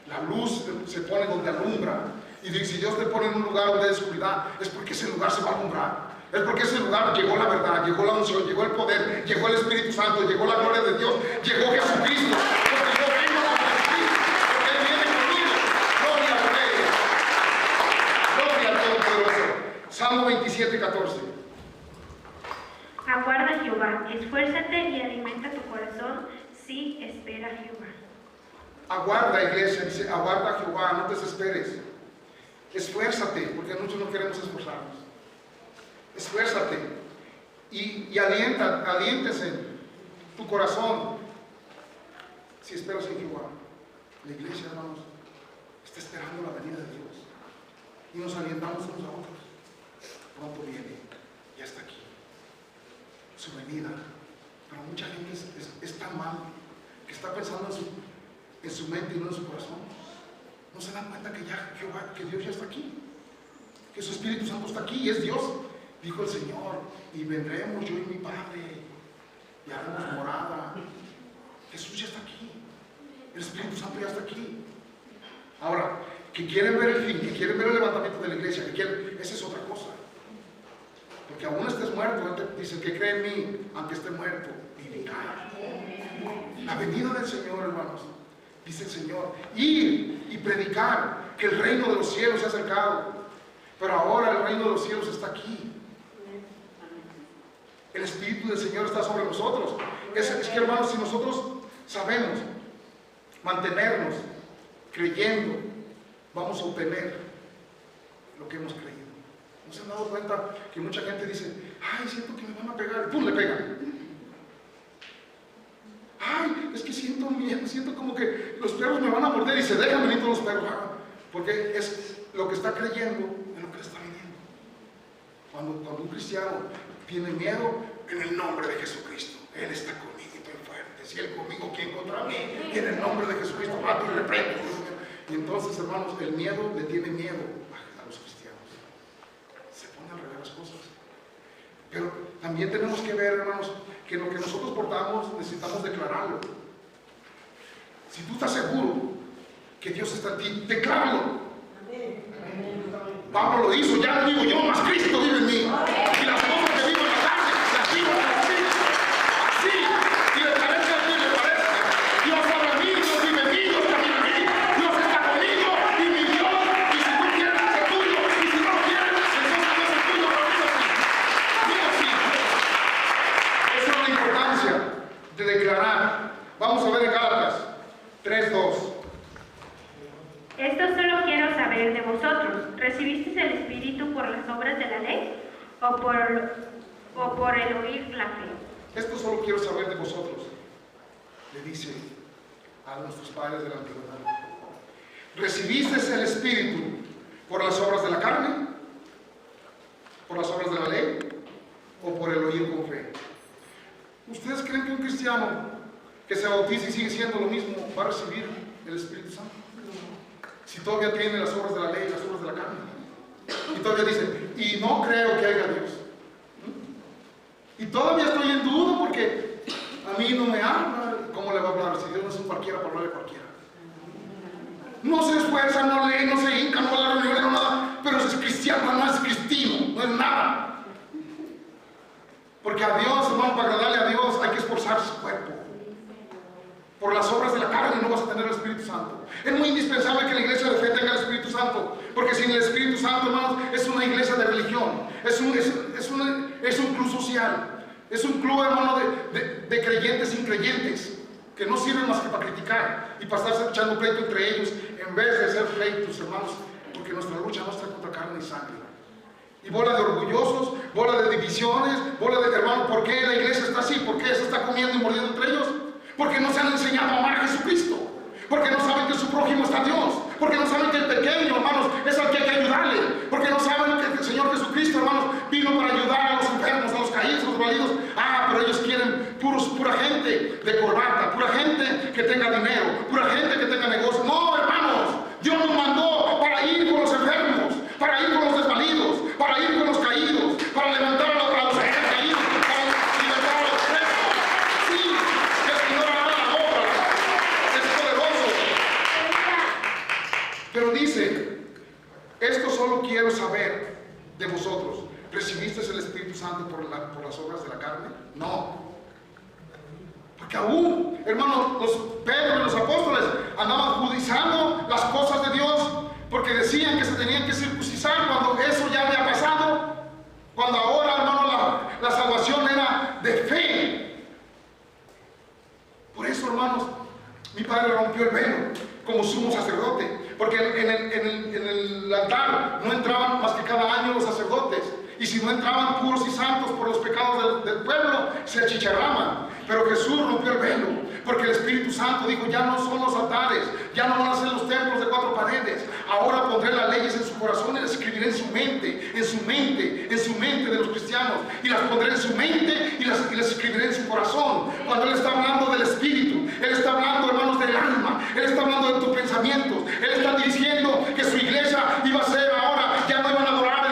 La luz se pone donde alumbra. Y si Dios te pone en un lugar donde hay oscuridad, es porque ese lugar se va a alumbrar. Es porque ese lugar llegó la verdad, llegó la unción, llegó el poder, llegó el Espíritu Santo, llegó la gloria de Dios, llegó Jesucristo. Porque yo vengo con Jesucristo, porque Él viene conmigo. Gloria al Rey. Gloria al Todopoderoso. Salmo 27, 14. Aguarda a Jehová, esfuérzate y alimenta tu corazón, sí, espera a Jehová. Aguarda, iglesia, dice, aguarda a Jehová, no te desesperes. Esfuérzate, porque muchos no queremos esforzarnos. Esfuérzate y aliéntese tu corazón si esperas en Jehová. La iglesia, hermanos, está esperando la venida de Dios y nos alientamos unos a otros. Pronto viene, ya está aquí su venida, pero mucha gente es tan mal que está pensando en su mente y no en su corazón. No se dan cuenta que ya Jehová, que Dios ya está aquí, que su Espíritu Santo está aquí y es Dios. Dijo el Señor, y vendremos yo y mi Padre, y haremos morada. Jesús ya está aquí, el Espíritu Santo ya está aquí. Ahora, que quieren ver el fin, que quieren ver el levantamiento de la iglesia, esa es otra cosa. Porque aún estés muerto, Él te dice que cree en mí, aunque esté muerto, vivirá. La venida del Señor, hermanos, dice el Señor, ir y predicar que el reino de los cielos se ha acercado. Pero ahora el reino de los cielos está aquí. El Espíritu del Señor está sobre nosotros. Es que, hermanos, si nosotros sabemos mantenernos creyendo, vamos a obtener lo que hemos creído. ¿No se han dado cuenta que mucha gente dice, ay, siento que me van a pegar? ¡Pum! Le pegan. siento miedo, siento como que los perros me van a morder y se dejan venir todos los perros, porque es lo que está creyendo en lo que le está viniendo. Cuando un cristiano tiene miedo, en el nombre de Jesucristo, Él está conmigo y estoy fuerte. Si Él conmigo, ¿quién contra mí? Y en el nombre de Jesucristo, mato y reprendo. Y entonces, hermanos, el miedo le tiene miedo a los cristianos. Se ponen al revés las cosas. Pero también tenemos que ver, hermanos, que lo que nosotros portamos necesitamos declararlo. Si tú estás seguro que Dios está en ti, decláralo. Pablo lo hizo, ya no vivo yo, mas Cristo vive en mí. Y las cosas que vivo en la carne, las vivo así. Así. Y le parece a Dios, le parece. Dios habla a mí, Dios vive en mí, Dios camina en mí. Dios está conmigo y mi Dios. Y si tú quieres, es tuyo. Y si no quieres, entonces no es tuyo. Pero sí. Esa es la importancia de declarar. Vamos a ver en Gálatas 3:2. Esto solo quiero saber de vosotros. ¿Recibisteis el Espíritu por las obras de la ley o por el oír la fe? Esto solo quiero saber de vosotros, le dice a nuestros padres de la antigüedad. ¿Recibisteis el Espíritu por las obras de la carne? ¿Por las obras de la ley? ¿O por el oír con fe? ¿Ustedes creen que un cristiano que se bautiza y sigue siendo lo mismo va a recibir el Espíritu Santo? Si todavía tiene las obras de la ley y las obras de la carne. Y todavía dice, y no creo que haya Dios. Y todavía estoy en duda porque a mí no me habla. ¿Cómo le va a hablar? Si Dios no es un cualquiera para hablarle a cualquiera. No se esfuerza, no lee, no se hinca, no va a la reunión, no nada. Pero es cristiano, no es cristino, no es nada. Porque a Dios, hermano, para agradarle a Dios hay que esforzar su cuerpo. Por las obras de la carne no vas a tener el Espíritu Santo. Es muy indispensable que la iglesia de fe tenga el Espíritu Santo, porque sin el Espíritu Santo, hermanos, es una iglesia de religión, es un club social, es un club, hermano, de creyentes sin creyentes, que no sirven más que para criticar y para estarse echando pleito entre ellos, en vez de ser pleitos, hermanos, porque nuestra lucha no está contra carne y sangre. Y bola de orgullosos, bola de divisiones, bola de hermanos, ¿por qué la iglesia está así? ¿Por qué se está comiendo y mordiendo entre ellos? Porque no se han enseñado a amar a Jesucristo. Porque no saben que su prójimo está Dios. Porque no saben que el pequeño, hermanos, es al que hay que ayudarle. Porque no saben que el Señor Jesucristo, hermanos, vino para ayudar a los enfermos, a los caídos, a los validos. Pero ellos quieren pura gente de corbata, pura gente que tenga dinero, pura gente que tenga negocio. No, hermanos, Dios nos mandó para ir con los enfermos, para ir con los desvalidos, para ir con los caídos, para levantar a los caídos, para libertar a los presos. Sí, el Señor hará la obra, es poderoso. Pero dice, esto solo quiero saber de vosotros. ¿Recibiste el Espíritu Santo por las obras de la carne? No. Porque aún, hermanos, los Pedro y los apóstoles andaban judiciando las cosas de Dios, porque decían que se tenían que circuncidar cuando eso ya había pasado, cuando ahora, hermano, la salvación era de fe. Por eso, hermanos, mi padre rompió el velo como sumo sacerdote, porque en el altar no entraban más que cada año los sacerdotes, y si no entraban puros y santos por los pecados del pueblo, se achicharraban. Pero Jesús rompió el velo, porque el Espíritu Santo dijo, ya no son los altares, ya no van a ser los templos de 4 paredes, ahora pondré las leyes en su corazón y las escribiré en su mente de los cristianos, y las pondré en su mente y las escribiré en su corazón. Cuando Él está hablando del Espíritu, Él está hablando, hermanos, del alma, Él está hablando de tus pensamientos, Él está diciendo que su iglesia iba a ser ahora, ya no iban a adorar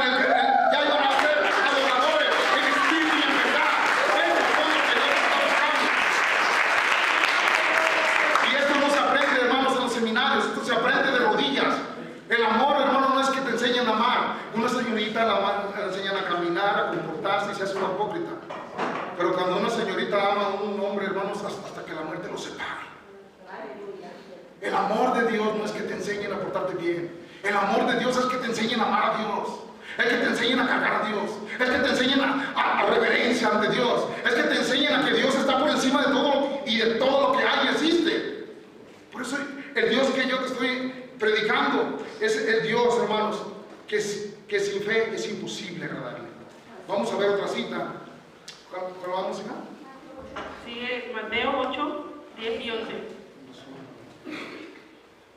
ya iban a ser adoradores en espíritu y en verdad. Eso es lo que Dios está buscando. Y esto no se aprende, hermanos, en los seminarios, esto se aprende de rodillas. El amor, hermano, no es que te enseñen a amar. Una señorita la enseñan a caminar, a comportarse y se hace una hipócrita. Pero cuando una señorita ama a un hombre, hermanos, hasta que la muerte los separe. El amor de Dios no es que te enseñen a portarte bien. El amor de Dios es que te enseñen a amar a Dios. Es que te enseñen a cargar a Dios. Es que te enseñen a reverencia ante Dios. Es que te enseñen a que Dios está por encima de todo y de todo lo que hay y existe. Por eso el Dios que yo te estoy predicando es el Dios, hermanos, que sin fe es imposible agradarle. Vamos a ver otra cita. ¿Cuál vamos a ver? Sigue Mateo 8, 10 y 11.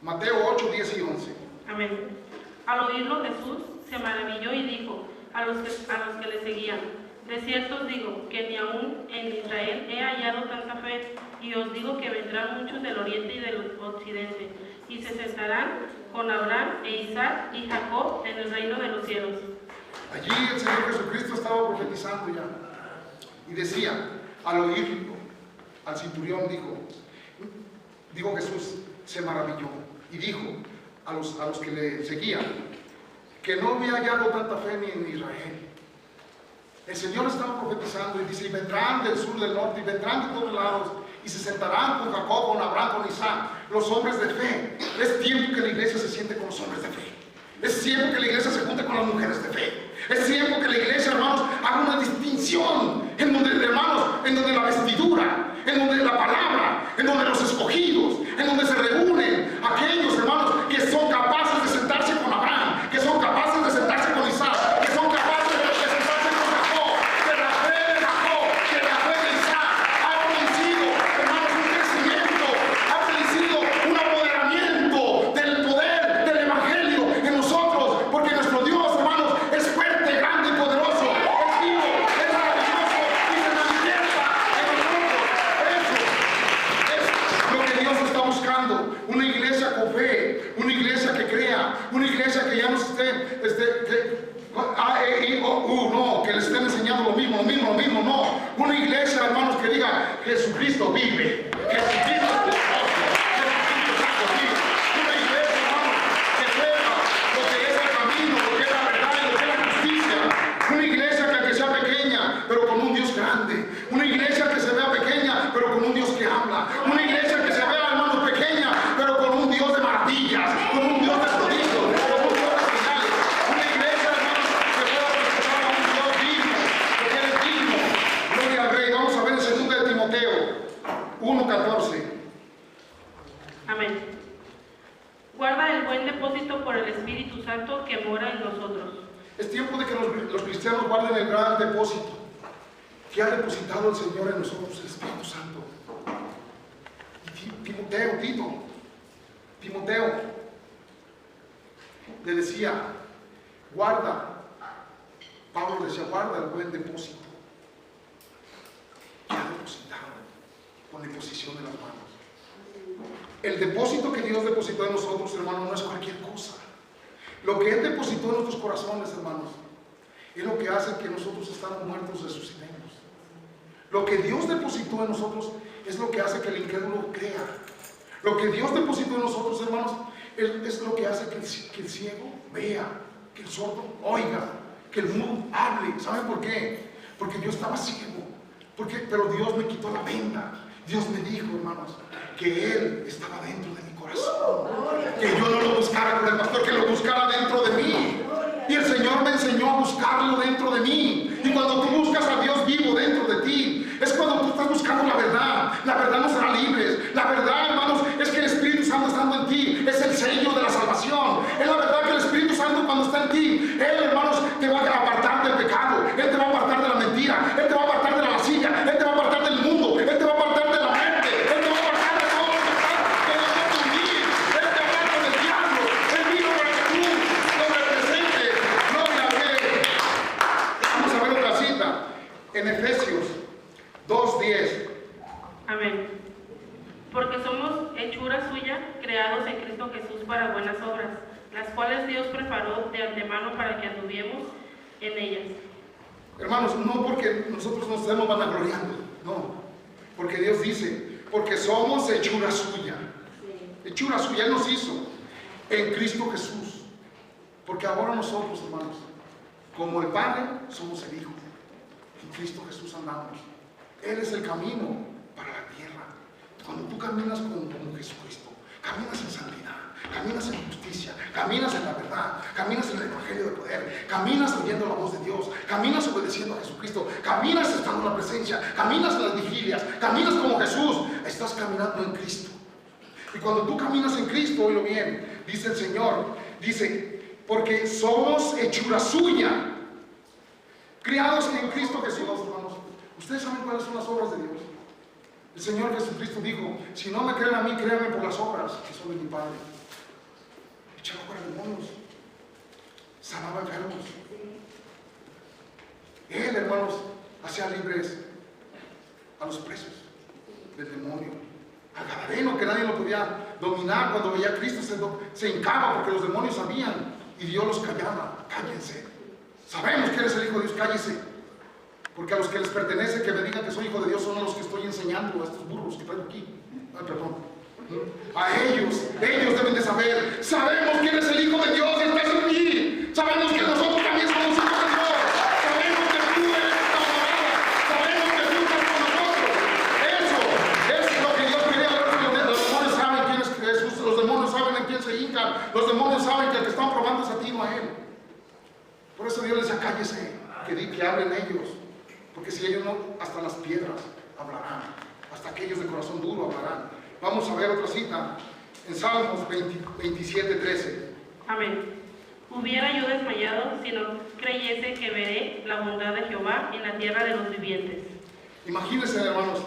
Mateo 8, 10 y 11. Amén. Al oírlo Jesús se maravilló y dijo a los que le seguían: de cierto os digo que ni aún en Israel he hallado tanta fe, y os digo que vendrán muchos del oriente y del occidente, y se sentarán con Abraham e Isaac y Jacob en el reino de los cielos. Allí el Señor Jesucristo estaba profetizando ya, y decía, al oírlo, al centurión dijo Jesús, se maravilló, y dijo a los que le seguían, que no había hallado tanta fe ni en Israel. El Señor estaba profetizando y dice, y vendrán del sur, del norte, y vendrán de todos lados, y se sentarán con Jacob, con Abraham, con Isaac, los hombres de fe. Es tiempo que la iglesia se siente con los hombres de fe. Es tiempo que la iglesia se junte con las mujeres de fe. Es tiempo que la iglesia, hermanos, haga una distinción en donde, hermanos, en donde la vestidura, en donde la palabra, en donde los escogidos, en donde se reúnen aquellos, hermanos, que son capaces de sentarse con Abraham, que son capaces de sentarse con Isaac, que son capaces de sentarse con Jacob, que la fe de Jacob, que la fe de Isaac ha producido, hermanos, un crecimiento, ha producido un apoderamiento del poder del evangelio en nosotros, porque nuestro Dios, hermanos, es fuerte, grande y poderoso, es vivo, es maravilloso y se manifiesta en nosotros. Eso es lo que Dios está buscando, una iglesia con fe, una iglesia que crea, una iglesia que ya no no, que les estén enseñando lo mismo, no, una iglesia, hermanos, que diga, Jesucristo vive, Jesucristo es poderoso, Jesucristo es conmigo. Una iglesia, hermanos, que sepa lo que es el camino, lo que es la verdad y lo que es la justicia. Una iglesia que aunque sea pequeña, pero con un Dios grande. Una iglesia que se vea pequeña, pero con un Dios que habla. Una iglesia que se vea, hermanos, pequeña, pero con un Dios de maravillas, con un Dios de prodigios, con un Dios de señales. Una iglesia, hermanos, que pueda presentar a un Dios digno, porque Él es digno. Gloria al Rey. Vamos a ver en 2 de Timoteo 1:14. Amén. Guarda el buen depósito por el Espíritu Santo que mora en nosotros. Es tiempo de que los cristianos guarden el gran depósito que ha depositado el Señor en nosotros, el Espíritu Santo. Timoteo le decía, Pablo decía, guarda el buen depósito que ha depositado con la imposición de las manos. El depósito que Dios depositó en nosotros, hermanos, no es cualquier cosa. Lo que Él depositó en nuestros corazones, hermanos, es lo que hace que nosotros estamos muertos resucitemos. Lo que Dios depositó en nosotros es lo que hace que el incrédulo crea. Lo que Dios depositó en nosotros, hermanos, es lo que hace que el ciego vea, que el sordo oiga, que el mudo hable. ¿Saben por qué? Porque yo estaba ciego, pero Dios me quitó la venda. Dios me dijo, hermanos, que Él estaba dentro de mi corazón, que yo no lo buscara con el pastor, que lo buscara dentro de mí. Y el Señor me enseñó a buscarlo dentro de mí. Y cuando tú buscas a Dios vivo dentro de ti, es cuando tú estás buscando la verdad. La verdad nos hará libres. La verdad, hermanos, es que el Espíritu Santo estando en ti es el sello de la salvación. Es la verdad que el Espíritu Santo cuando está en ti, Él, hermanos, te va a apartar del pecado. Él te va a apartar de la mentira. Él te va a apartar de la lascivia. Él te va a apartar del mundo. Él te va a apartar de la muerte. Él te va a apartar de todo lo que está en ti. Él te aparta del diablo. Él vino para que tú lo representes. Gloria a Dios. Vamos a ver otra cita en Efesios 2:10. Amén. Porque somos hechura suya, creados en Cristo Jesús para buenas obras, las cuales Dios preparó de antemano para que anduviéramos en ellas. Hermanos, no porque nosotros nos estemos vanagloriando, no, porque Dios dice, porque somos hechura suya. Hechura suya, Él nos hizo en Cristo Jesús. Porque ahora nosotros, hermanos, como el Padre, somos el Hijo. En Cristo Jesús andamos. Él es el camino para la tierra. Cuando tú caminas como Jesucristo, caminas en santidad, caminas en justicia, caminas en la verdad, caminas en el evangelio de poder, caminas oyendo la voz de Dios, caminas obedeciendo a Jesucristo, caminas estando en la presencia, caminas en las vigilias, caminas como Jesús, estás caminando en Cristo. Y cuando tú caminas en Cristo, oílo bien, dice el Señor, dice, porque somos hechura suya, criados en Cristo Jesús, hermanos. ¿Ustedes saben cuáles son las obras de Dios? El Señor Jesucristo dijo, si no me creen a mí, créanme por las obras que son de mi Padre. Echaba fuera demonios, sanaba enfermos. Él, hermanos, hacía libres a los presos del demonio. Al gadareno, que nadie lo podía dominar, cuando veía a Cristo se hincaba porque los demonios sabían y Dios los callaba. Cállense. Sabemos que eres el Hijo de Dios, cállese. Porque a los que les pertenece que me digan que soy hijo de Dios son a los que estoy enseñando, a estos burros que traigo aquí. Ay, perdón. A ellos deben de saber. Sabemos que eres el Hijo de Dios y estás en mí. Sabemos que nosotros también somos hijos de Dios. Sabemos que tú eres esta palabra. Sabemos que tú estás con nosotros. Eso es lo que Dios quería ver. Los demonios saben quién es Jesús. Los demonios saben en quién se hincan. Los demonios saben que el que están probando es a ti, no a Él. Por eso Dios les decía, cállese, que hablen ellos. Porque si ellos no, hasta las piedras hablarán. Hasta aquellos de corazón duro hablarán. Vamos a ver otra cita en Salmos 27:13. Amén. Hubiera yo desmayado si no creyese que veré la bondad de Jehová en la tierra de los vivientes. Imagínense, hermanos,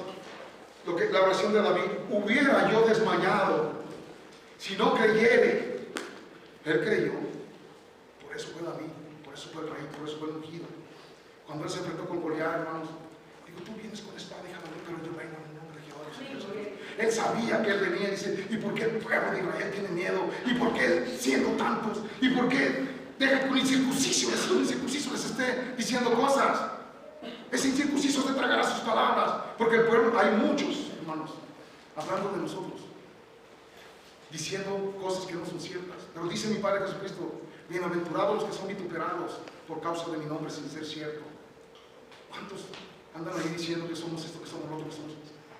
la oración de David. Hubiera yo desmayado si no creyere. Él creyó. Por eso fue David, por eso fue el rey, por eso fue el ungido. Cuando él se enfrentó con Goliat, hermanos, digo, tú vienes con espada, hija, pero yo vengo en el nombre de Jehová de los ejércitos. Él sabía que él venía y dice, ¿y por qué el pueblo de Israel tiene miedo? ¿Y por qué siendo tantos? ¿Y por qué deja que un incircunciso les esté diciendo cosas? Ese incircunciso se tragará sus palabras, porque el pueblo, hay muchos, hermanos, hablando de nosotros, diciendo cosas que no son ciertas. Pero dice mi Padre Jesucristo, bienaventurados los que son vituperados por causa de mi nombre sin ser cierto. ¿Cuántos andan ahí diciendo que somos esto, que somos lo otro, que somos?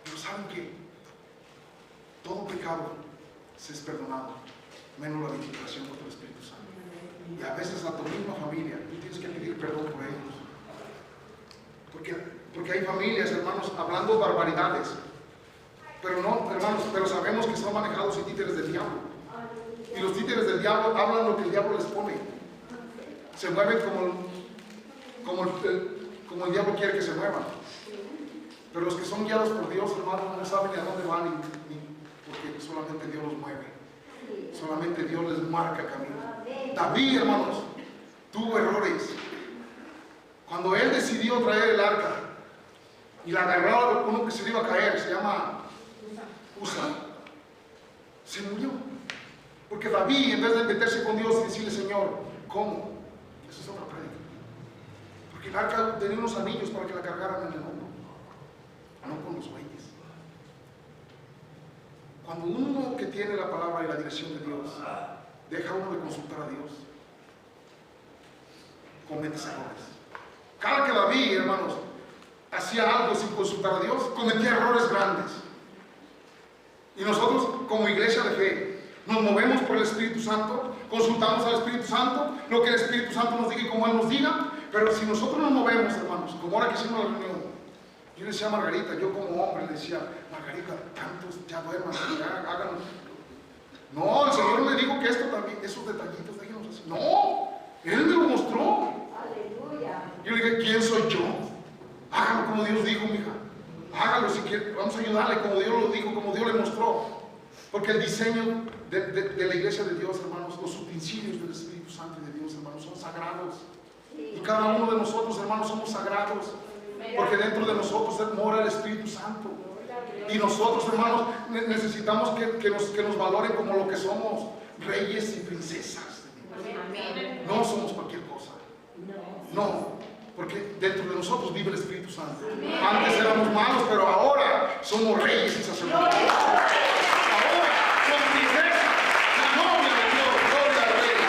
Pero saben que todo pecado se es perdonado, menos la vituperación por el Espíritu Santo. Y a veces a tu misma familia, tú tienes que pedir perdón por ellos. Porque hay familias, hermanos, hablando barbaridades. Pero no, hermanos, pero sabemos que son manejados y títeres del diablo. Y los títeres del diablo hablan lo que el diablo les pone. Se mueven como el diablo quiere que se muevan. Pero los que son guiados por Dios, hermanos, no saben ni a dónde van, porque solamente Dios los mueve. Solamente Dios les marca camino. David, hermanos, tuvo errores. Cuando él decidió traer el arca y la agarró uno que se le iba a caer, se llama Usa, se murió. Porque David, en vez de meterse con Dios y decirle, Señor, ¿cómo? Eso es otra prédica. Porque el arca tenía unos anillos para que la cargaran en el hombro, no con los bueyes. Cuando uno que tiene la palabra y la dirección de Dios, deja uno de consultar a Dios, comete errores. Cada que David, hermanos, hacía algo sin consultar a Dios, cometía errores grandes. Y nosotros, como iglesia de fe, nos movemos por el Espíritu Santo, consultamos al Espíritu Santo, lo que el Espíritu Santo nos diga y como Él nos diga. Pero si nosotros nos movemos, hermanos, como ahora que hicimos la reunión, yo le decía a Margarita, yo como hombre le decía, Margarita, tantos ya duerman, ya hagan. No, el Señor me dijo que esto también, esos detallitos, déjenos así. No, Él me lo mostró. Yo le dije, ¿quién soy yo? Hágalo como Dios dijo, mija. Hágalo si quiere, vamos a ayudarle como Dios lo dijo, como Dios le mostró. Porque el diseño de la iglesia de Dios, hermanos, los utensilios del Espíritu Santo y de Dios, hermanos, son sagrados. Y cada uno de nosotros, hermanos, somos sagrados. Porque dentro de nosotros mora el Espíritu Santo. Y nosotros, hermanos, necesitamos que nos valoren como lo que somos, reyes y princesas. No somos cualquier cosa. No, porque dentro de nosotros vive el Espíritu Santo. Antes éramos malos, pero ahora somos reyes y sacerdotes. Ahora somos princesas, la novia de Dios, gloria al Rey.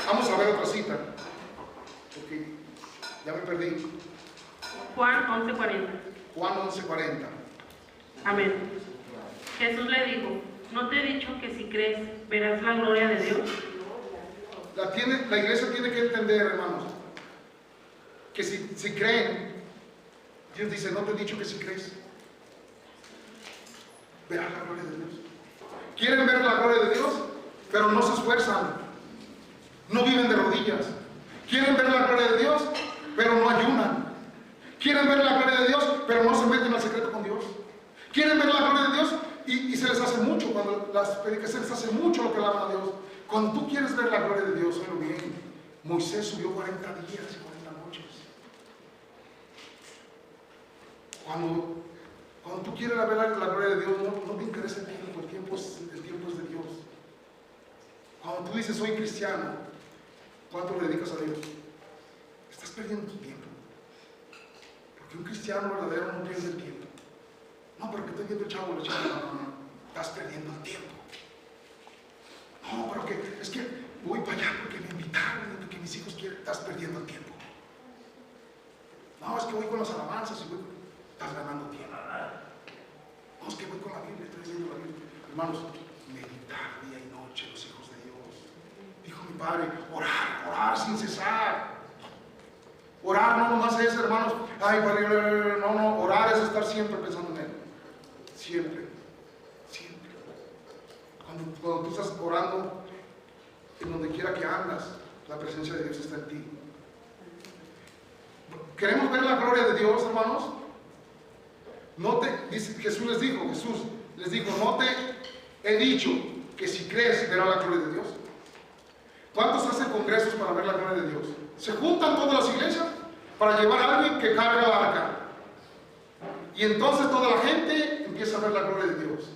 Vamos a ver otra cita, porque ya me perdí. Juan 11:40. Juan 11:40. Amén. Jesús le dijo, ¿no te he dicho que si crees verás la gloria de Dios? La iglesia tiene que entender, hermanos, que si creen, Dios dice, no te he dicho que si crees, verás la gloria de Dios. Quieren ver la gloria de Dios, pero no se esfuerzan, no viven de rodillas. Quieren ver la gloria de Dios, pero no ayunan. Quieren ver la gloria de Dios, pero no se meten al secreto con Dios. Quieren ver la gloria de Dios y se les hace mucho, cuando las predicas se les hace mucho lo que le hablan a Dios. Cuando tú quieres ver la gloria de Dios, oílo bien, Moisés subió 40 días y 40 noches. Cuando tú quieres ver la gloria de Dios, no te interesa el tiempo es de Dios. Cuando tú dices, soy cristiano, ¿cuánto le dedicas a Dios? Estás perdiendo tu tiempo. Porque un cristiano verdadero no pierde el tiempo. No, pero que estoy viendo el chavo, no. Estás perdiendo el tiempo. No, pero que es que voy para allá porque me invitaron, porque mis hijos quieren. Estás perdiendo el tiempo. No, es que voy con las alabanzas y estás ganando tiempo. No, es que voy con la Biblia, estoy leyendo la Biblia. Hermanos, meditar día y noche los hijos de Dios. Dijo mi padre, orar sin cesar. Orar no nomás es, hermanos, no, orar es estar siempre pensando en Él. Siempre. Cuando tú estás orando, en donde quiera que andas, la presencia de Dios está en ti. ¿Queremos ver la gloria de Dios, hermanos? Jesús les dijo, no te he dicho que si crees verás la gloria de Dios. ¿Cuántos hacen congresos para ver la gloria de Dios? Se juntan todas las iglesias para llevar a alguien que carga la arca. Y entonces toda la gente empieza a ver la gloria de Dios.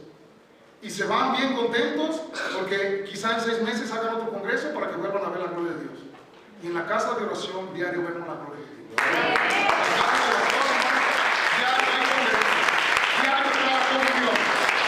Y se van bien contentos porque quizá en 6 meses hagan otro congreso para que vuelvan a ver la gloria de Dios. Y en la casa de oración diario vemos la gloria de Dios. Diario está la gloria de Dios.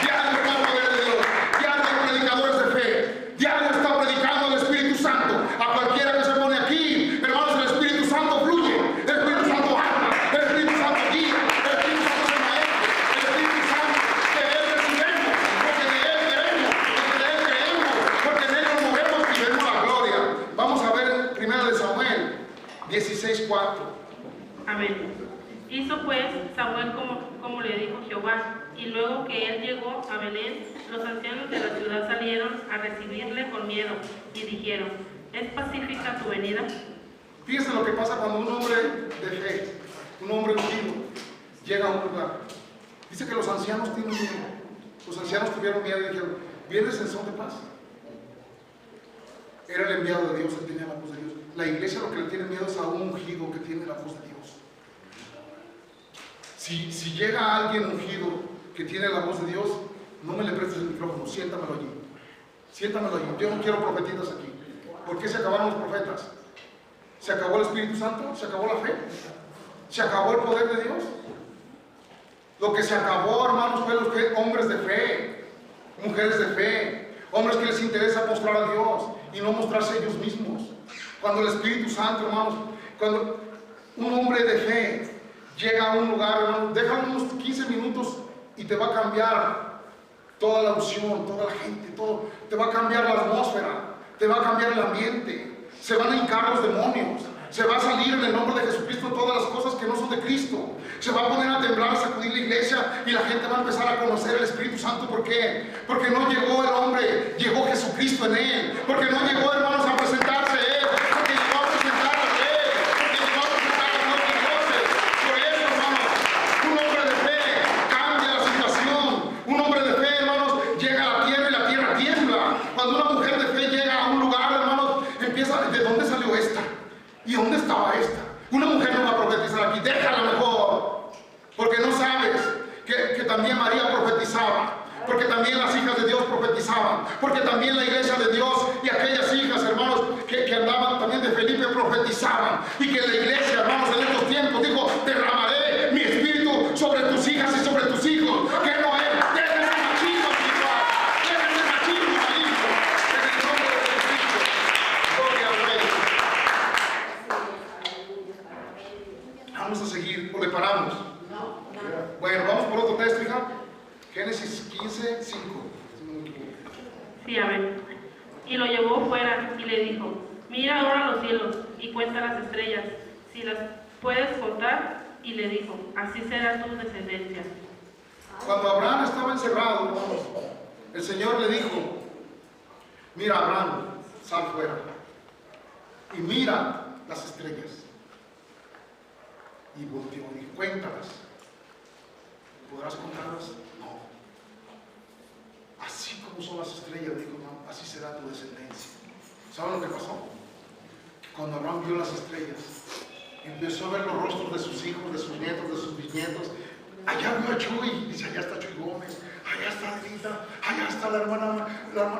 Diario está el poder de Dios. Diario hay predicadores de fe. Diario está predicando el Espíritu Santo. A cualquiera que se pone aquí, hermanos, el Espíritu Santo fluye. El Espíritu Santo habla. El Espíritu Santo guía. El Espíritu Santo se maestra. El Espíritu Santo que Él recibimos. Porque de Él queremos. Porque de Él creemos. Porque de Él nos movemos y vemos la gloria. Vamos a ver 1 Samuel 16:4. Amén. Hizo pues Samuel como le dijo Jehová, y luego que él llegó a Belén, los ancianos de la ciudad salieron a recibirle con miedo y dijeron, ¿es pacífica tu venida? Fíjense lo que pasa cuando un hombre de fe, un hombre ungido, llega a un lugar. Dice que los ancianos tienen miedo. Los ancianos tuvieron miedo y dijeron, ¿vienes en son de paz? Era el enviado de Dios, él tenía la voz de Dios. La iglesia lo que le tiene miedo es a un ungido que tiene la voz de Dios. Si llega alguien ungido que tiene la voz de Dios, no me le prestes el micrófono, siéntamelo allí. Siéntamelo allí. Yo no quiero profetistas aquí. ¿Por qué se acabaron los profetas? ¿Se acabó el Espíritu Santo? ¿Se acabó la fe? ¿Se acabó el poder de Dios? Lo que se acabó, hermanos, fue los hombres de fe, mujeres de fe, hombres que les interesa mostrar a Dios y no mostrarse ellos mismos. Cuando el Espíritu Santo, hermanos, cuando un hombre de fe llega a un lugar, hermanos, déjalo unos 15 minutos y te va a cambiar toda la unción, toda la gente, todo, te va a cambiar la atmósfera, te va a cambiar el ambiente, se van a hincar los demonios, se va a salir en el nombre de Jesucristo todas las cosas que no son de Cristo, se va a poner a temblar, a sacudir la iglesia y la gente va a empezar a conocer el Espíritu Santo. ¿Por qué? Porque no llegó el hombre, llegó Jesucristo en él, porque no llegó, hermanos, a presentarse él, porque llegó a presentarse él, porque llegó a presentar a los dioses. Por eso, hermanos, un hombre de fe cambia la situación, un hombre de fe, hermanos, llega a la tierra y la tierra tiembla. Cuando una mujer de fe llega a un lugar, hermanos, empieza, ¿de dónde salió esta? ¿Y dónde estaba esta? Una mujer no va a profetizar aquí, déjala mejor, porque no sabes que también María profetizaba, porque también las hijas de Dios profetizaban, porque también la iglesia de Dios y aquellas hijas, hermanos, que andaban también de Felipe profetizaban, y que la iglesia, hermanos, en estos tiempos dijo, derramaré mi espíritu sobre tus hijas y sobre tus hijos, que no es, dejen el machismo espiritual, dejen el machismo maligno, en el nombre de Jesucristo. Gloria al Rey. Vamos a seguir, o le paramos. Bueno, vamos por otro texto, hija. Génesis 15, 5. Sí, amén. Y lo llevó fuera y le dijo, mira ahora los cielos y cuenta las estrellas, si las puedes contar. Y le dijo, así será tu descendencia. Cuando Abraham estaba encerrado, hermanos, el Señor le dijo, mira Abraham, sal fuera y mira las estrellas. Y volteó y dijo, cuéntalas. ¿Podrás contarlas? No. Así como son las estrellas, dijo, no, así será tu descendencia. ¿Saben lo que pasó? Cuando Abraham vio las estrellas, empezó a ver los rostros de sus hijos, de sus nietos, de sus bisnietos. Allá vio a Chuy, dice, allá está Chuy Gómez, allá está Anita, allá está la hermana,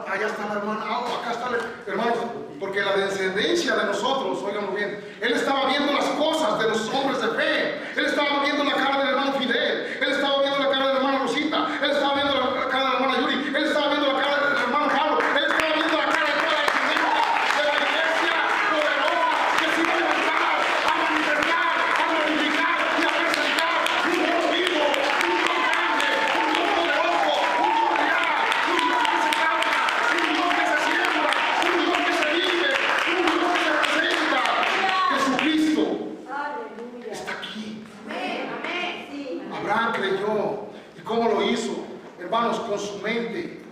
allá está la hermana, acá está la hermano. Porque la descendencia de nosotros, óiganlo bien, él estaba viendo las cosas de los hombres de fe. Él estaba viendo la cara del hermano Fidel, él estaba viendo la cara de la hermana Rosita, él estaba viendo la cara de la hermana Yuri, él estaba viendo la cara del hermano Carlos, él estaba viendo la cara de toda la descendencia de la iglesia poderosa que se iba a levantar, a manifestar, a glorificar y a presentar un Dios vivo, un Dios grande, un Dios poderoso, un Dios real, un Dios que se canta, un Dios que se siembra, un Dios que se vive, un Dios que se presenta. Jesucristo está aquí. Abraham creyó. ¿Y cómo lo hizo? Hermanos, con su mente,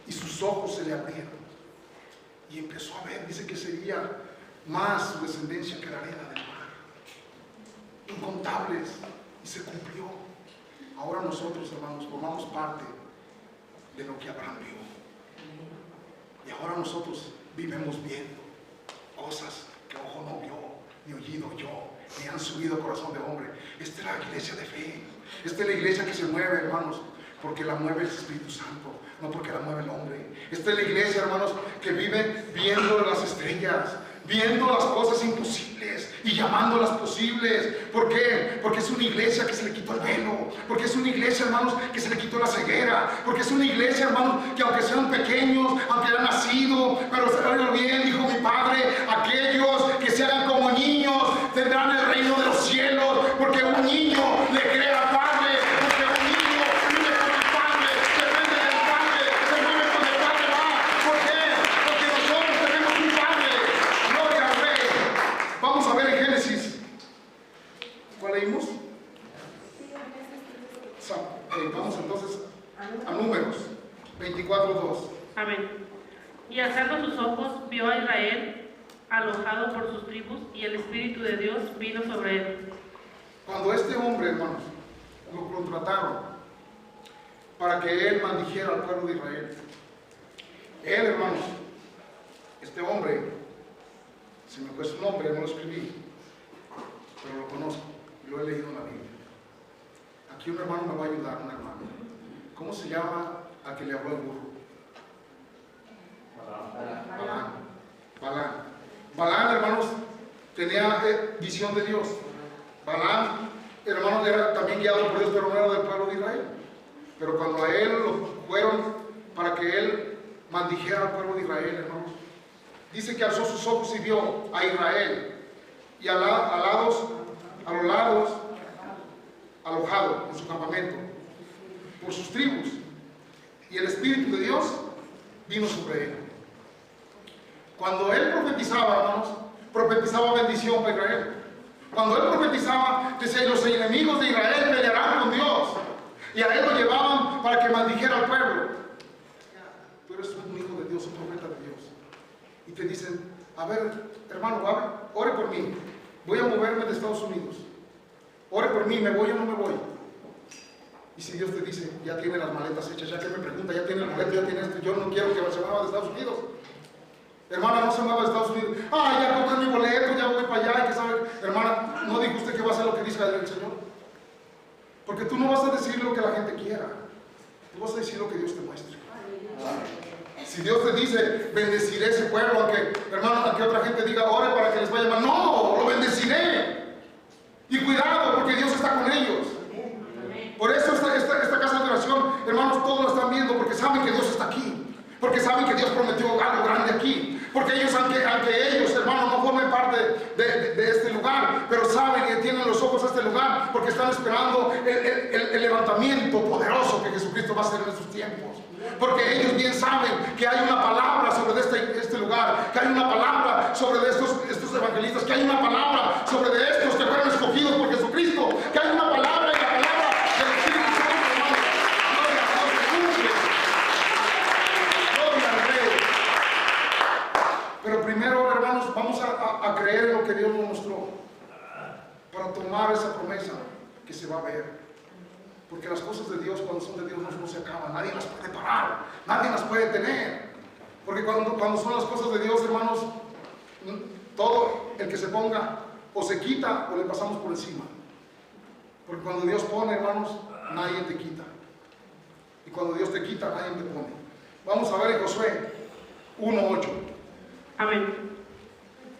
y sus ojos se le abrieron y empezó a ver, dice que sería más su descendencia que la arena del mar, incontables, y se cumplió. Ahora nosotros, hermanos, formamos parte de lo que Abraham vio, y ahora nosotros vivimos viendo cosas que ojo no vio, ni oído oyó, ni han subido corazón de hombre. Esta es la iglesia de fe. Esta es la iglesia que se mueve, hermanos, porque la mueve el Espíritu Santo, no porque la mueve el hombre. Esta es la iglesia, hermanos, que vive viendo las estrellas, viendo las cosas imposibles y llamándolas posibles. ¿Por qué? Porque es una iglesia que se le quitó el velo, porque es una iglesia, hermanos, que se le quitó la ceguera, porque es una iglesia, hermanos, que aunque sean pequeños, aunque hayan nacido, pero oigan bien, dijo mi padre, aquellos que se hagan como niños tendrán el reino de los cielos, porque un niño le cree al Padre, porque un niño vive con el Padre, depende del Padre, se mueve con el Padre va. ¿Por qué? Porque nosotros tenemos un Padre. Gloria al Rey. Vamos a ver en Génesis. ¿Cuál leímos? Vamos entonces a Números 24:2. Amén. Y alzando sus ojos, vio a Israel alojado por sus tribus, y el Espíritu de Dios vino sobre él. Cuando este hombre, hermanos, lo contrataron para que él maldijera al pueblo de Israel, él, hermanos, este hombre, se me fue su nombre, no lo escribí, pero lo conozco, lo he leído en la Biblia. Aquí un hermano me va a ayudar, un hermano. ¿Cómo se llama a que le habló el burro? Balán, hermanos, tenía visión de Dios. Balán, hermanos, era también guiado por Dios, pero no era del pueblo de Israel. Pero cuando a él lo fueron para que él maldijera al pueblo de Israel, hermanos, dice que alzó sus ojos y vio a Israel y a los lados alojado en su campamento por sus tribus, y el Espíritu de Dios vino sobre él. Cuando él profetizaba, hermanos, profetizaba bendición para Israel. Cuando él profetizaba, decía, los enemigos de Israel pelearán con Dios, y a él lo llevaban para que maldijera al pueblo. Tú eres un hijo de Dios, un profeta de Dios, y te dicen, a ver, hermano, ore por mí, voy a moverme de Estados Unidos, ore por mí, ¿me voy o no me voy? Y si Dios te dice, ya tiene las maletas hechas, ya que me pregunta, ya tiene el boleto, ya tiene esto, yo no quiero que se mueva de Estados Unidos. Hermana, no se mueva de Estados Unidos. Ya compré mi boleto, ya voy para allá, y que sabe. Hermana, ¿no dijo usted que va a hacer lo que dice el Señor? Porque tú no vas a decir lo que la gente quiera, tú vas a decir lo que Dios te muestre. Si Dios te dice, bendeciré ese pueblo, aunque, hermano, aunque otra gente diga, ore para que les vaya mal, no, lo bendeciré. Y cuidado, porque Dios está con ellos. Por eso esta casa de oración, hermanos, todos lo están viendo, porque saben que Dios está aquí, porque saben que Dios prometió algo grande aquí, porque ellos, aunque ellos, hermanos, no formen parte de este lugar, pero saben que tienen los ojos a este lugar, porque están esperando el levantamiento poderoso que Jesucristo va a hacer en estos tiempos. Porque ellos bien saben que hay una palabra sobre este lugar, que hay una palabra sobre estos evangelistas, que hay una palabra sobre estos que fueron escogidos por Jesucristo, que hay una palabra y la palabra del Espíritu Santo, hermano. Gloria a Dios, que cumple. Gloria al Rey. Pero primero, hermanos, vamos a creer en lo que Dios nos mostró, para tomar esa promesa. cuando son de Dios no se acaban, nadie las puede parar, nadie las puede tener. Porque cuando son las cosas de Dios, hermanos, todo el que se ponga o se quita o le pasamos por encima. Porque cuando Dios pone, hermanos, nadie te quita. Y cuando Dios te quita, nadie te pone. Vamos a ver en Josué 1:8. Amén.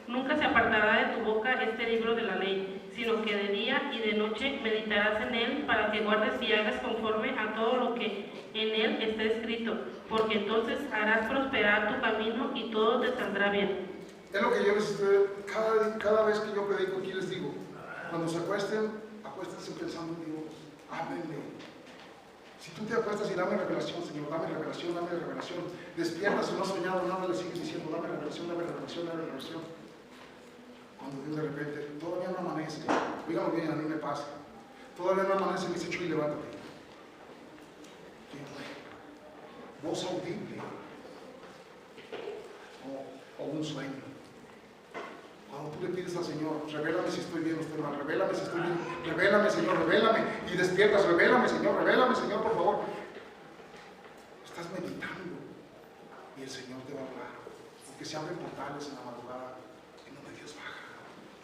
Nunca se apartará de tu boca este libro de la ley, sino que de día y de noche meditarás en él, para que guardes y hagas conforme a todo lo que en él está escrito, porque entonces harás prosperar tu camino y todo te saldrá bien. Es lo que yo les cada vez que yo predico aquí les digo: cuando se acuesten, acuéstense pensando en Dios, háblenle. Si tú te acuestas y dame revelación, Señor, dame revelación, despiertas y no has soñado nada, le sigues diciendo dame revelación. Cuando Dios de repente, todavía no amanece, dígalo bien, a mí me pasa, todavía no amanece, me dice: Chuy, levántate. ¿Quién fue? Voz audible o un sueño. Cuando tú le pides al Señor, revélame si estoy bien o estoy mal, revélame si estoy bien, revélame, Señor, revélame, y despiertas, revélame, Señor, por favor. Estás meditando y el Señor te va a hablar, porque se abren portales en la madrugada en donde Dios baja,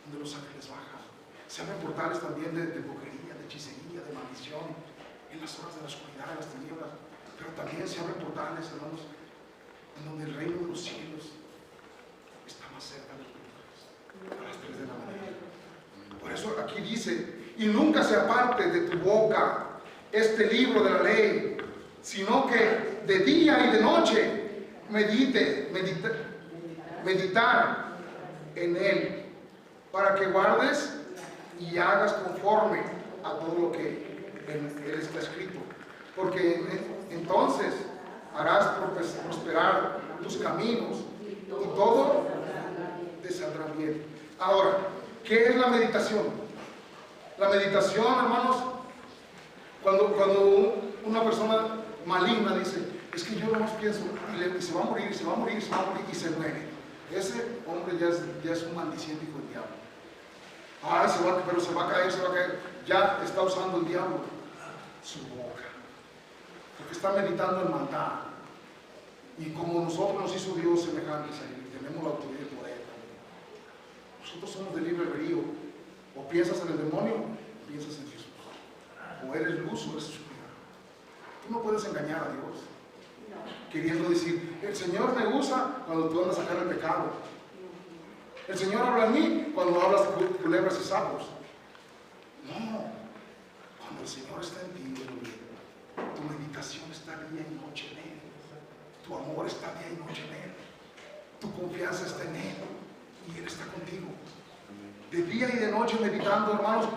donde los ángeles bajan. Se abren portales también de brujería, de hechicería, de maldición, en las horas de la oscuridad, de las tinieblas. Pero también se abren portales, hermanos, en donde el reino de los cielos está más cerca de nosotros, a las 3 de la mañana. Por eso aquí dice: y nunca se aparte de tu boca este libro de la ley, sino que de día y de noche meditar en él, para que guardes y hagas conforme a todo lo que en él está escrito, porque entonces harás prosperar tus caminos y todo te saldrá bien. Ahora, ¿qué es la meditación? La meditación, hermanos, cuando una persona maligna dice: es que yo nomás pienso y se va a morir y se muere, ese hombre ya es un maldiciente hijo del diablo. Ay, pero se va a caer, ya está usando el diablo su boca, porque está meditando en maldad. Y como nosotros nos hizo Dios semejantes a él, tenemos la autoridad y poder. Nosotros somos de libre albedrío. O piensas en el demonio, o piensas en Jesús. O eres luz o eres oscuridad. Tú no puedes engañar a Dios queriendo decir: el Señor me usa cuando tú andas a sacar el pecado. El Señor habla en mí cuando hablas de culebras y sapos. No. Cuando el Señor está en ti, tu meditación está día y noche en él. Tu amor está día y noche en él. Tu confianza está en él. Y él está contigo. De día y de noche meditando, hermanos.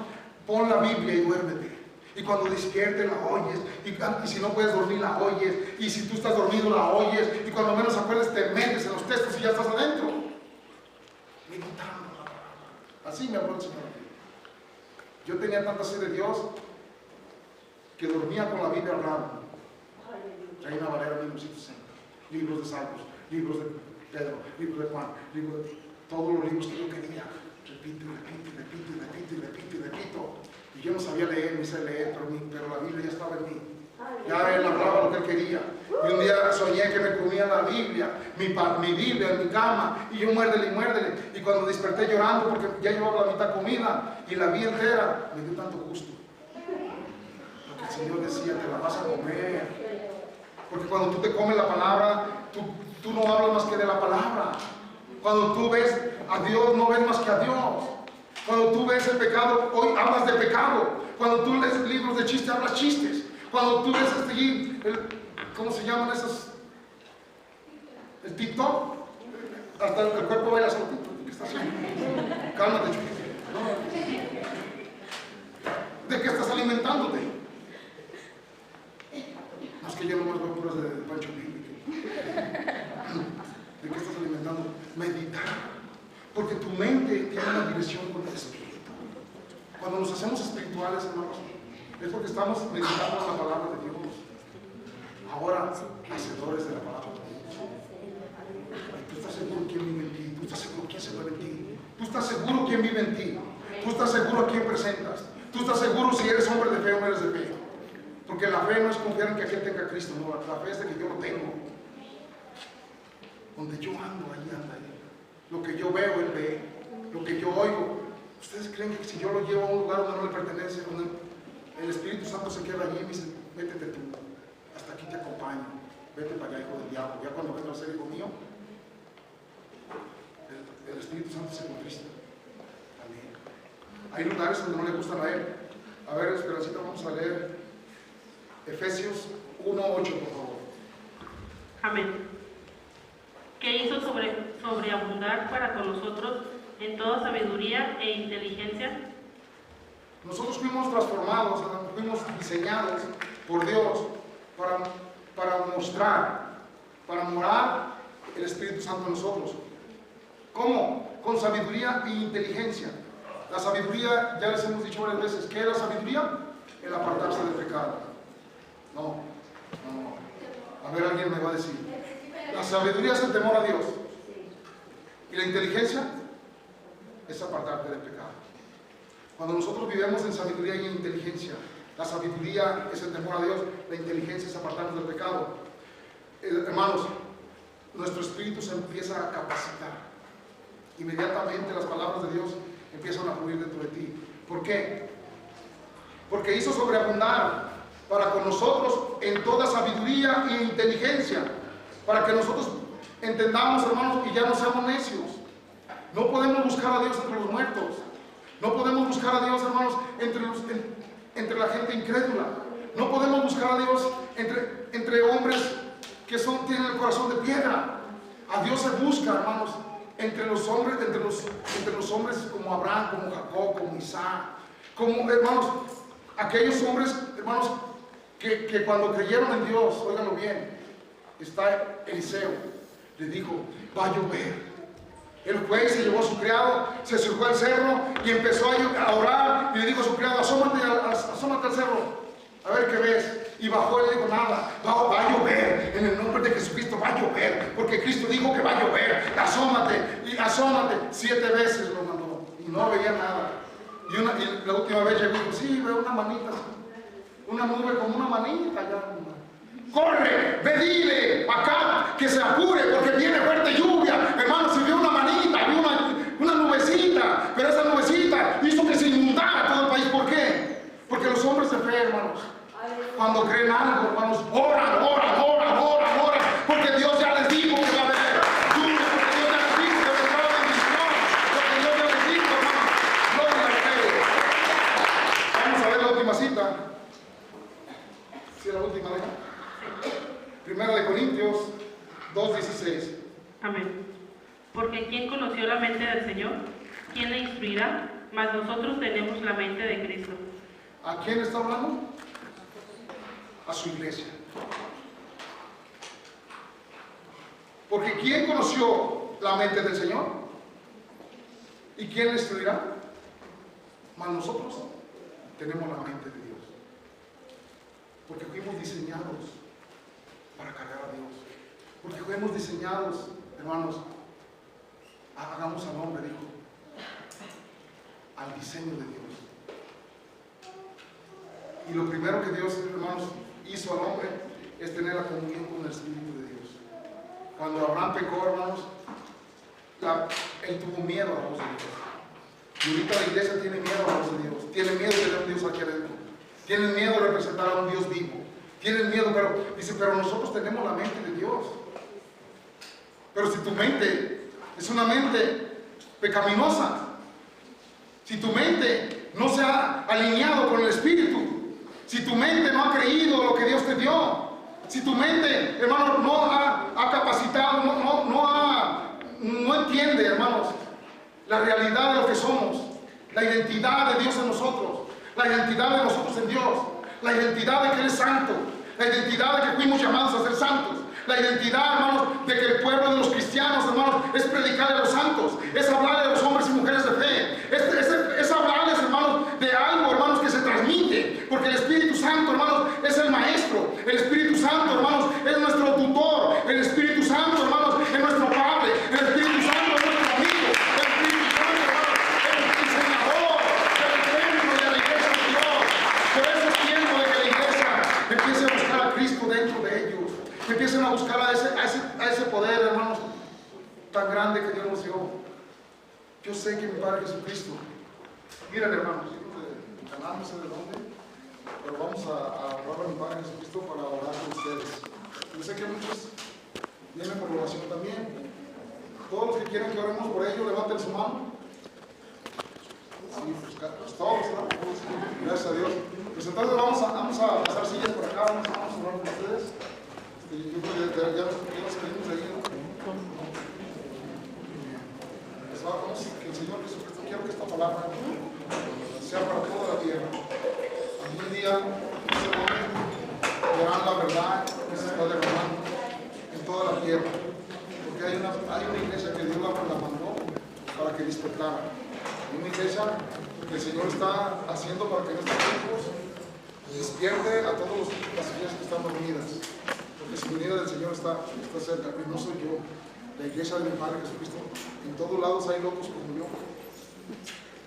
Pon la Biblia y duérmete. Y cuando despiertes la oyes. Y si no puedes dormir la oyes. Y si tú estás dormido la oyes. Y cuando menos acuerdes te metes en los textos y ya estás adentro. Meditando la palabra. Así me habló el Señor. Yo tenía tanta sed de Dios que dormía con la Biblia al lado. Reina Valera 1960. Libros de Salmos, libros de Pedro, libros de Juan, libros de todos los libros que yo quería. Repito. Y yo no sabía leer, ni sé leer, pero la Biblia ya estaba en mí. Ya él hablaba lo que él quería. Y un día soñé que me comía la Biblia, mi Biblia en mi cama, y yo muérdele. Y cuando desperté llorando porque ya llevaba la mitad comida y la vi entera, me dio tanto gusto. Porque el Señor decía: te la vas a comer. Porque cuando tú te comes la palabra, tú no hablas más que de la palabra. Cuando tú ves a Dios, no ves más que a Dios. Cuando tú ves el pecado, hoy hablas de pecado. Cuando tú lees libros de chistes, hablas chistes. Cuando tú ves ¿cómo se llaman esos? El TikTok. Hasta el cuerpo baila solito. ¿Qué estás haciendo? Cálmate, chiquito. ¿De qué estás alimentándote? No, es que yo no más veo puras de Pancho Villa. ¿De qué estás alimentando? Meditar. Porque tu mente tiene una dirección con el Espíritu. Cuando nos hacemos espirituales, hermanos, es porque estamos meditando en la palabra de Dios. Ahora, hacedores de la palabra de Dios. Tú estás seguro quién vive en ti. Tú estás seguro quién se mueve en ti. Tú estás seguro quién vive en ti. Tú estás seguro a quién presentas. Tú estás seguro si eres hombre de fe o no eres de fe. Porque Porque la fe no es confiar en que aquel tenga a Cristo, no, la fe es de que yo lo tengo. Donde yo ando, ahí anda Él. Lo que yo veo, Él ve. Lo que yo oigo. ¿Ustedes creen que si yo lo llevo a un lugar donde no le pertenece, donde el Espíritu Santo se queda allí y me dice, vete tú, hasta aquí te acompaño, vete para allá, hijo del diablo? Ya cuando venga a ser hijo mío, el Espíritu Santo se contrista. Amén. Hay lugares donde no le gustan a Él. A ver, Esperancita, vamos a leer Efesios 1:8, por favor. Amén. Que hizo sobreabundar para con nosotros en toda sabiduría e inteligencia. Nosotros fuimos transformados, fuimos diseñados por Dios para mostrar, para morar el Espíritu Santo en nosotros. ¿Cómo? Con sabiduría e inteligencia. La sabiduría, ya les hemos dicho varias veces, ¿qué es la sabiduría? El apartarse del pecado. No. A ver, alguien me va a decir. La sabiduría es el temor a Dios. Y la inteligencia es apartarte del pecado. Cuando nosotros vivimos en sabiduría y en inteligencia, la sabiduría es el temor a Dios, la inteligencia es apartarnos del pecado. Hermanos, nuestro espíritu se empieza a capacitar. Inmediatamente las palabras de Dios empiezan a fluir dentro de ti. ¿Por qué? Porque hizo sobreabundar para con nosotros en toda sabiduría e inteligencia, para que nosotros entendamos, hermanos, y ya no seamos necios. No podemos buscar a Dios entre los muertos. No podemos buscar a Dios, hermanos, entre la gente incrédula. No podemos buscar a Dios entre hombres que tienen el corazón de piedra. A Dios se busca, hermanos, entre los hombres como Abraham, como Jacob, como Isaac, como, hermanos, aquellos hombres, hermanos, que cuando creyeron en Dios, óiganlo bien, está Eliseo, le dijo, va a llover. El juez se llevó a su criado, se subió al cerro y empezó a orar y le dijo a su criado, asómate al cerro, a ver qué ves. Y bajó y le dijo, nada, va a llover, en el nombre de Jesucristo va a llover, porque Cristo dijo que va a llover, asómate. 7 veces lo mandó y no veía nada. Y la última vez llegó y dijo, sí, veo una manita, una nube como una manita allá. Corre, ve, dile acá que se apure porque viene fuerte lluvia. Hermano, si vio una manita, vio una nubecita, pero esa nubecita hizo que se inundara todo el país. ¿Por qué? Porque los hombres de fe, hermanos, cuando creen algo, hermanos, oran, porque Dios ya les dijo que va a haber lluvia, porque Dios ya les dijo que vendrá la bendición, porque Dios ya les dijo, hermanos, gloria a Dios. Vamos a ver la última cita. ¿Sí es la última vez? Primera de Corintios 2:16. Amén. Porque ¿quién conoció la mente del Señor? ¿Quién le instruirá? Mas nosotros tenemos la mente de Cristo. ¿A quién está hablando? A su iglesia. Porque ¿quién conoció la mente del Señor? ¿Y quién le instruirá? Mas nosotros tenemos la mente de Dios. Porque fuimos diseñados para cargar a Dios. Porque fuimos diseñados, hermanos, hagamos al hombre, dijo, al diseño de Dios. Y lo primero que Dios, hermanos, hizo al hombre es tener la comunión con el Espíritu de Dios. Cuando Abraham pecó, hermanos, él tuvo miedo a la voz de Dios. Y ahorita la iglesia tiene miedo a la voz de Dios. Tiene miedo de tener un Dios aquí adentro. Tienen miedo de representar a un Dios vivo. Tienen miedo, pero nosotros tenemos la mente de Dios. Pero si tu mente es una mente pecaminosa, si tu mente no se ha alineado con el Espíritu, si tu mente no ha creído lo que Dios te dio, si tu mente, hermano, no ha capacitado, no entiende, hermanos, la realidad de lo que somos, la identidad de Dios en nosotros, la identidad de nosotros en Dios, la identidad de que Él es santo, la identidad de que fuimos llamados a ser santos, la identidad, hermanos, de que el pueblo de los cristianos, hermanos, es predicarle a los santos, es hablarle a los hombres y mujeres de fe, es hablarles, hermanos, de algo, hermanos, que se transmite, porque el Espíritu Santo, hermanos, es el maestro, el Espíritu Santo, hermanos, es nuestro tutor, el Espíritu Santo, hermanos, es nuestro Padre, el Espíritu Santo es nuestro amigo, el Espíritu Santo, hermanos, es el diseñador del templo de la iglesia de Dios. Por eso es tiempo de que la iglesia dentro de ellos, que empiecen a buscar a ese poder, hermanos, tan grande que Dios nos dio. Yo sé que mi Padre Jesucristo, miren, hermanos, mi canal no sé de dónde, pero vamos a orar a mi Padre Jesucristo para orar con ustedes. Yo sé que muchos vienen por oración también. Todos los que quieren que oremos por ellos, levanten su mano. Sí, pues todos, ¿no? Gracias a Dios. Pues entonces vamos a pasar sillas por acá, vamos a orar con ustedes. Yo creo que ya nos pedimos de ahí, ¿no? Pues vamos, que el Señor Jesucristo, quiero que esta palabra sea para toda la tierra. Algún día verán la verdad que se está derramando en toda la tierra. Porque hay una iglesia que Dios la mandó para que despertara. Hay una iglesia que el Señor está haciendo para que en estos tiempos despierte a todas las iglesias que están dormidas. Porque su venida del Señor está cerca. Y no soy yo, la iglesia de mi Padre Jesucristo. En todos lados hay locos como yo,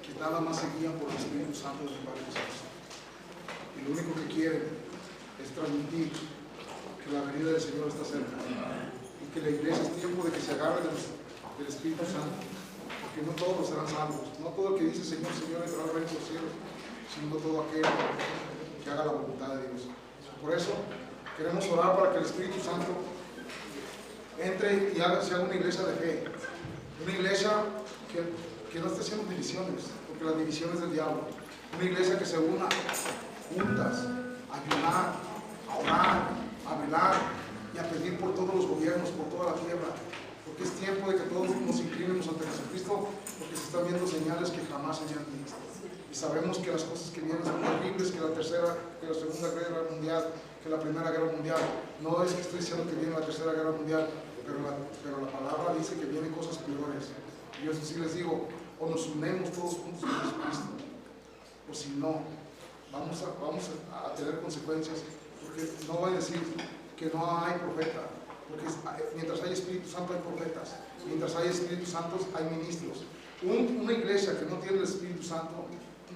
que nada más se guían por el Espíritu Santo de mi Padre Jesucristo. Y lo único que quieren es transmitir que la venida del Señor está cerca. Y que la iglesia es tiempo de que se agarre del Espíritu Santo. Porque no todos serán salvos. No todo el que dice Señor, Señor entrará al reino de los cielos, sino todo aquel que haga la voluntad de Dios. Por eso queremos orar para que el Espíritu Santo entre y sea una iglesia de fe. Una iglesia que no esté haciendo divisiones, porque las divisiones del diablo. Una iglesia que se una juntas, a ayunar, a orar, a velar y a pedir por todos los gobiernos, por toda la tierra. Porque es tiempo de que todos nos inclinemos ante Jesucristo, porque se están viendo señales que jamás se habían visto. Y sabemos que las cosas que vienen son terribles, que la Segunda Guerra Mundial, que la Primera Guerra Mundial. No es que estoy diciendo que viene la Tercera Guerra Mundial, pero la palabra dice que vienen cosas peores. Y yo sí les digo, o nos unemos todos juntos con Jesucristo, o si no, vamos a tener consecuencias, porque no voy a decir que no hay profeta, porque mientras hay Espíritu Santo hay profetas, mientras hay Espíritu Santo hay ministros. Una iglesia que no tiene el Espíritu Santo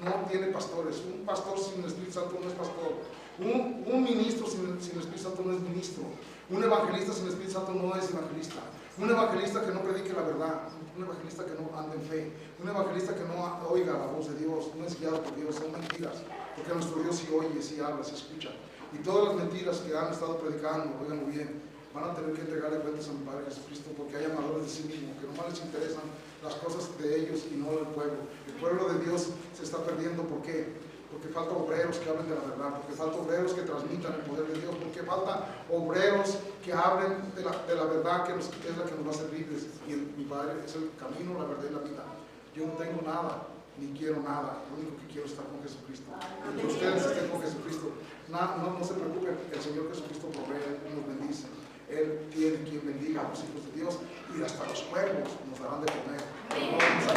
no tiene pastores. Un pastor sin el Espíritu Santo no es pastor. Un ministro sin el Espíritu Santo no es ministro. Un evangelista sin el Espíritu Santo no es evangelista. Un evangelista que no predique la verdad, un evangelista que no ande en fe, un evangelista que no oiga la voz de Dios, no es guiado por Dios, son mentiras, porque nuestro Dios sí oye, sí habla, sí escucha. Y todas las mentiras que han estado predicando, oiganlo bien, van a tener que entregarle cuentas a mi Padre Jesucristo, porque hay amadores de sí mismos, que nomás les interesan las cosas de ellos y no del pueblo. El pueblo de Dios se está perdiendo, ¿por qué? Porque falta obreros que hablen de la verdad, porque falta obreros que transmitan el poder de Dios, porque falta obreros que hablen de la verdad que es la que nos va a hacer libres. Y mi Padre es el camino, la verdad y la vida. Yo no tengo nada, ni quiero nada, lo único que quiero es estar con Jesucristo. Que ustedes estén con Jesucristo. No se preocupen, el Señor Jesucristo provee y nos bendice. Él tiene quien bendiga a los hijos de Dios y hasta los cuervos nos darán de comer. No vamos a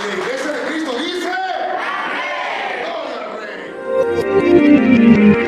la iglesia de Cristo dice: ¡Amén! ¡Gloria al Rey!